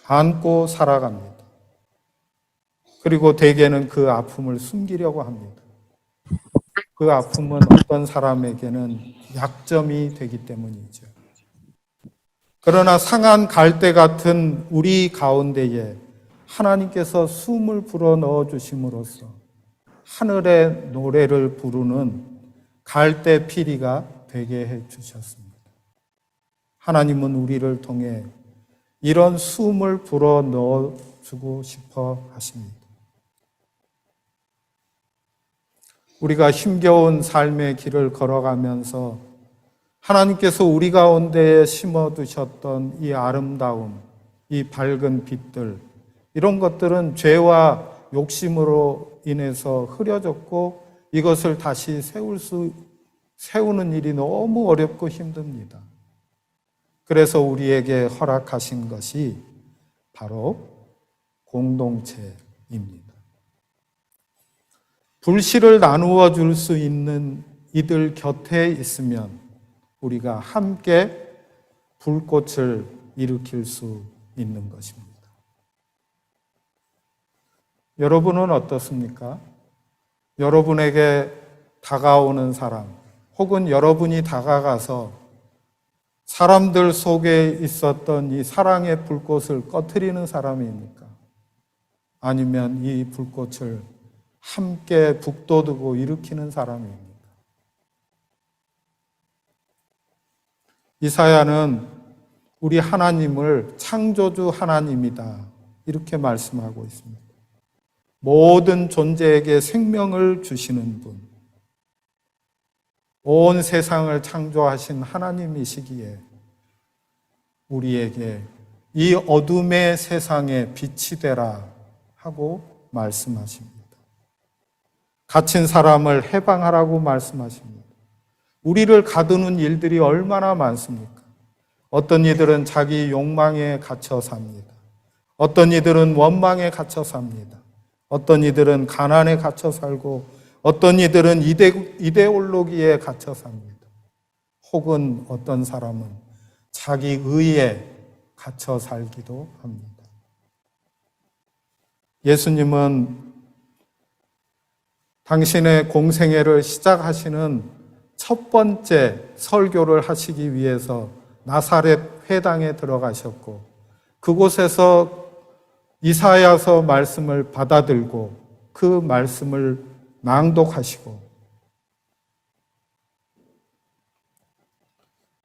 안고 살아갑니다. 그리고 대개는 그 아픔을 숨기려고 합니다. 그 아픔은 어떤 사람에게는 약점이 되기 때문이죠. 그러나 상한 갈대 같은 우리 가운데에 하나님께서 숨을 불어넣어 주심으로써 하늘의 노래를 부르는 갈대 피리가 되게 해 주셨습니다. 하나님은 우리를 통해 이런 숨을 불어넣어 주고 싶어 하십니다. 우리가 힘겨운 삶의 길을 걸어가면서 하나님께서 우리 가운데에 심어두셨던 이 아름다움, 이 밝은 빛들, 이런 것들은 죄와 욕심으로 인해서 흐려졌고 이것을 다시 세우는 일이 너무 어렵고 힘듭니다. 그래서 우리에게 허락하신 것이 바로 공동체입니다. 불씨를 나누어 줄 수 있는 이들 곁에 있으면 우리가 함께 불꽃을 일으킬 수 있는 것입니다. 여러분은 어떻습니까? 여러분에게 다가오는 사람, 혹은 여러분이 다가가서 사람들 속에 있었던 이 사랑의 불꽃을 꺼트리는 사람입니까? 아니면 이 불꽃을 함께 북돋우고 일으키는 사람입니까? 이사야는 우리 하나님을 창조주 하나님이다 이렇게 말씀하고 있습니다. 모든 존재에게 생명을 주시는 분, 온 세상을 창조하신 하나님이시기에 우리에게 이 어둠의 세상에 빛이 되라 하고 말씀하십니다. 갇힌 사람을 해방하라고 말씀하십니다. 우리를 가두는 일들이 얼마나 많습니까? 어떤 이들은 자기 욕망에 갇혀 삽니다. 어떤 이들은 원망에 갇혀 삽니다. 어떤 이들은 가난에 갇혀 살고 어떤 이들은 이데올로기에 갇혀 삽니다. 혹은 어떤 사람은 자기 의에 갇혀 살기도 합니다. 예수님은 당신의 공생애를 시작하시는 첫 번째 설교를 하시기 위해서 나사렛 회당에 들어가셨고 그곳에서 이사야서 말씀을 받아들고 그 말씀을 낭독하시고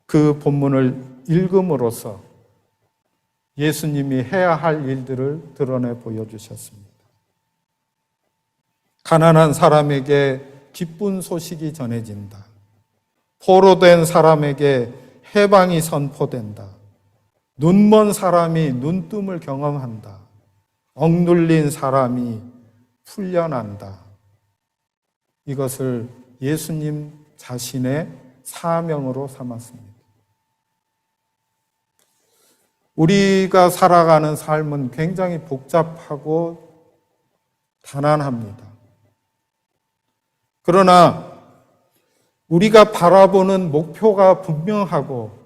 그 본문을 읽음으로써 예수님이 해야 할 일들을 드러내 보여주셨습니다. 가난한 사람에게 기쁜 소식이 전해진다. 포로된 사람에게 해방이 선포된다. 눈먼 사람이 눈뜸을 경험한다. 억눌린 사람이 풀려난다. 이것을 예수님 자신의 사명으로 삼았습니다. 우리가 살아가는 삶은 굉장히 복잡하고 가난합니다. 그러나 우리가 바라보는 목표가 분명하고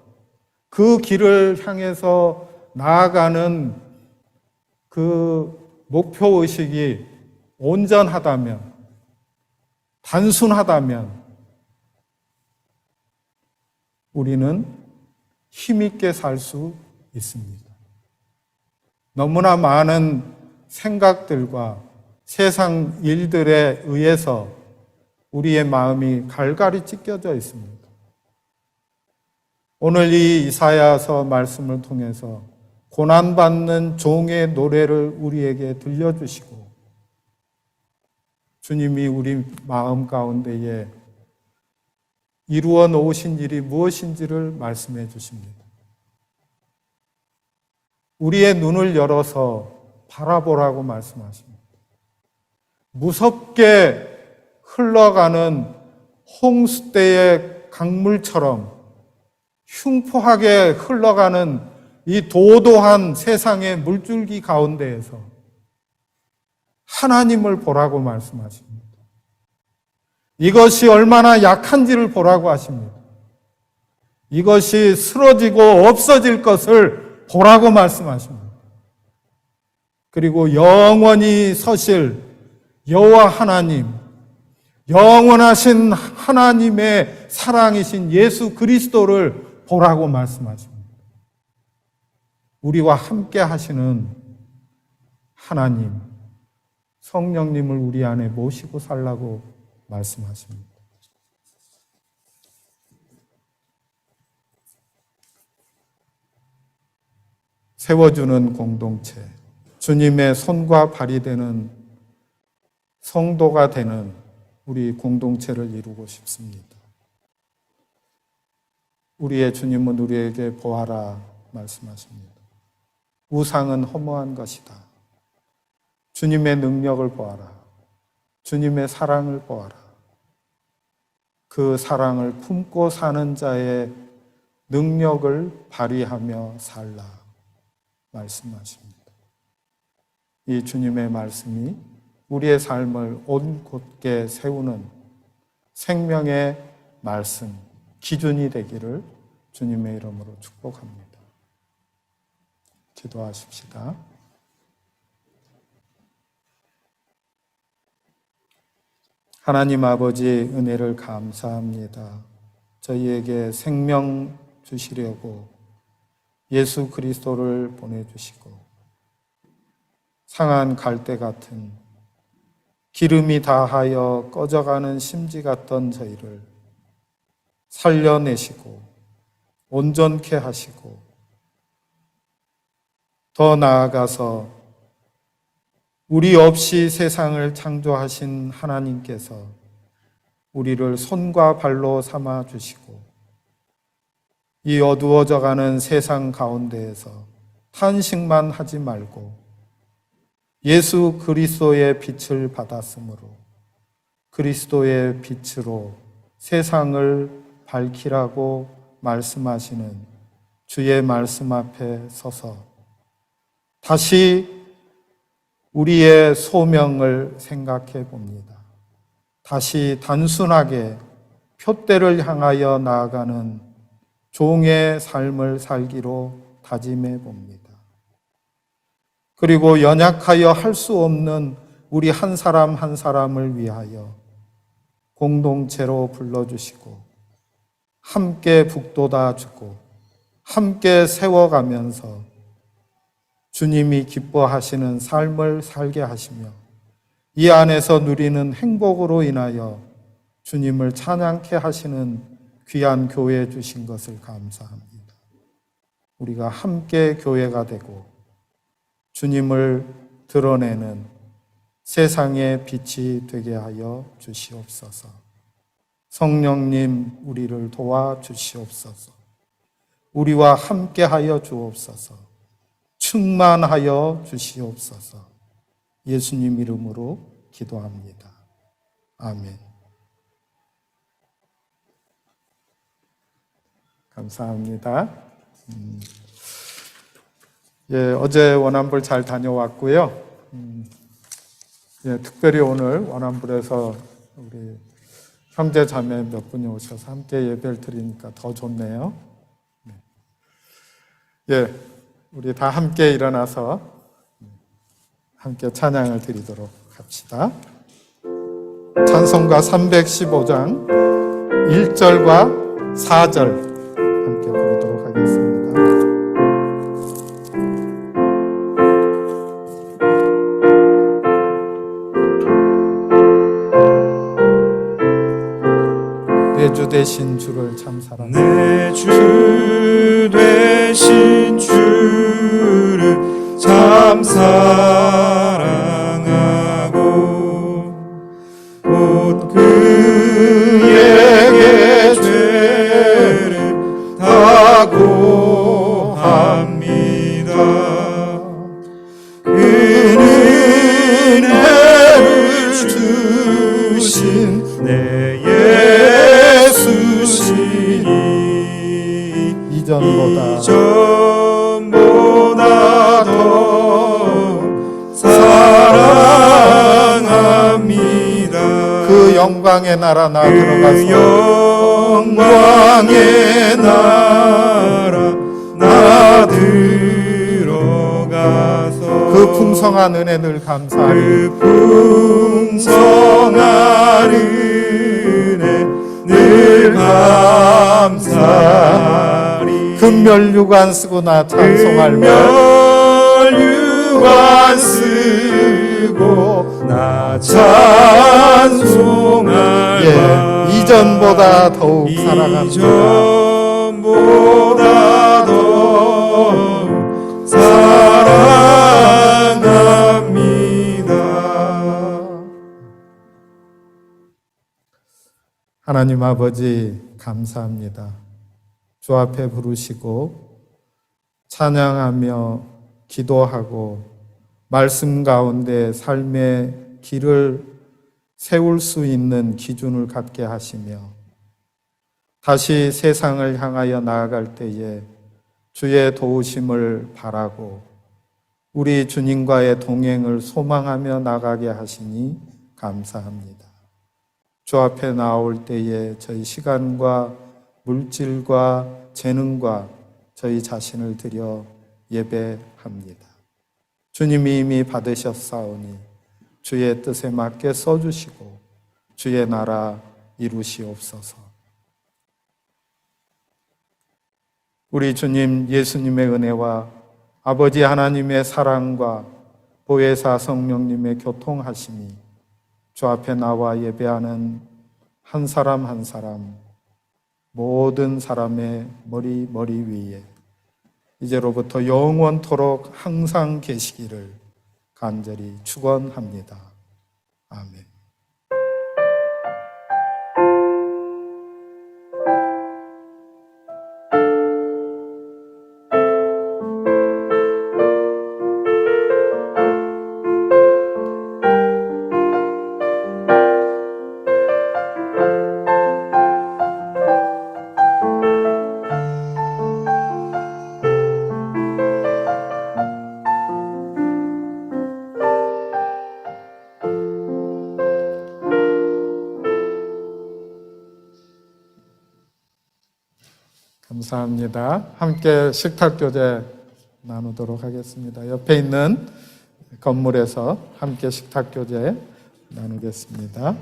그 길을 향해서 나아가는 그 목표의식이 온전하다면, 단순하다면 우리는 힘있게 살 수 있습니다. 너무나 많은 생각들과 세상 일들에 의해서 우리의 마음이 갈갈이 찢겨져 있습니다. 오늘 이 이사야서 말씀을 통해서 고난받는 종의 노래를 우리에게 들려주시고 주님이 우리 마음 가운데에 이루어 놓으신 일이 무엇인지를 말씀해 주십니다. 우리의 눈을 열어서 바라보라고 말씀하십니다. 무섭게 흘러가는 홍수대의 강물처럼 흉포하게 흘러가는 이 도도한 세상의 물줄기 가운데에서 하나님을 보라고 말씀하십니다. 이것이 얼마나 약한지를 보라고 하십니다. 이것이 쓰러지고 없어질 것을 보라고 말씀하십니다. 그리고 영원히 서실 여호와 하나님, 영원하신 하나님의 사랑이신 예수 그리스도를 보라고 말씀하십니다. 우리와 함께 하시는 하나님, 성령님을 우리 안에 모시고 살라고 말씀하십니다. 세워주는 공동체, 주님의 손과 발이 되는 성도가 되는 우리 공동체를 이루고 싶습니다. 우리의 주님은 우리에게 보아라 말씀하십니다. 우상은 허무한 것이다. 주님의 능력을 보아라. 주님의 사랑을 보아라. 그 사랑을 품고 사는 자의 능력을 발휘하며 살라 말씀하십니다. 이 주님의 말씀이 우리의 삶을 온곧게 세우는 생명의 말씀, 기준이 되기를 주님의 이름으로 축복합니다. 기도하십시다. 하나님 아버지 은혜를 감사합니다. 저희에게 생명 주시려고 예수 그리스도를 보내주시고 상한 갈대 같은 기름이 다하여 꺼져가는 심지 같던 저희를 살려내시고 온전케 하시고 더 나아가서 우리 없이 세상을 창조하신 하나님께서 우리를 손과 발로 삼아 주시고 이 어두워져가는 세상 가운데에서 탄식만 하지 말고 예수 그리스도의 빛을 받았으므로 그리스도의 빛으로 세상을 밝히라고 말씀하시는 주의 말씀 앞에 서서 다시 우리의 소명을 생각해 봅니다. 다시 단순하게 표대를 향하여 나아가는 종의 삶을 살기로 다짐해 봅니다. 그리고 연약하여 할 수 없는 우리 한 사람 한 사람을 위하여 공동체로 불러주시고 함께 북돋아주고 함께 세워가면서 주님이 기뻐하시는 삶을 살게 하시며 이 안에서 누리는 행복으로 인하여 주님을 찬양케 하시는 귀한 교회 주신 것을 감사합니다. 우리가 함께 교회가 되고 주님을 드러내는 세상의 빛이 되게 하여 주시옵소서. 성령님 우리를 도와주시옵소서. 우리와 함께 하여 주옵소서. 충만하여 주시옵소서. 예수님 이름으로 기도합니다. 아멘. 감사합니다. 어제 원안불 잘 다녀왔고요. 특별히 오늘 원안불에서 우리 형제 자매 몇 분이 오셔서 함께 예배를 드리니까 더 좋네요. 우리 다 함께 일어나서 함께 찬양을 드리도록 합시다. 찬송가 315장 1절과 4절 함께 부르도록 하겠습니다. 이전보다 더 사랑합니다. 그 영광의 나라 나 들어가서 영광의 나라 나 들어가서 그 풍성한 은혜 늘 감사하리. 그 풍성한 은혜 늘 감사하리. 금멸류관 쓰고 나 찬송할며 금멸류관 쓰고 나 찬송할 예, 이전보다 더욱 사랑합니다. 이전보다 더욱 사랑합니다. 하나님 아버지 감사합니다. 주 앞에 부르시고 찬양하며 기도하고 말씀 가운데 삶의 길을 세울 수 있는 기준을 갖게 하시며 다시 세상을 향하여 나아갈 때에 주의 도우심을 바라고 우리 주님과의 동행을 소망하며 나가게 하시니 감사합니다. 주 앞에 나올 때에 저희 시간과 물질과 재능과 저희 자신을 드려 예배합니다. 주님이 이미 받으셨사오니 주의 뜻에 맞게 써주시고 주의 나라 이루시옵소서. 우리 주님 예수님의 은혜와 아버지 하나님의 사랑과 보혜사 성령님의 교통하심이 주 앞에 나와 예배하는 한 사람 한 사람 모든 사람의 머리 위에 이제로부터 영원토록 항상 계시기를 간절히 축원합니다. 아멘. 감사합니다. 함께 식탁교제 나누도록 하겠습니다. 옆에 있는 건물에서 함께 식탁교제 나누겠습니다.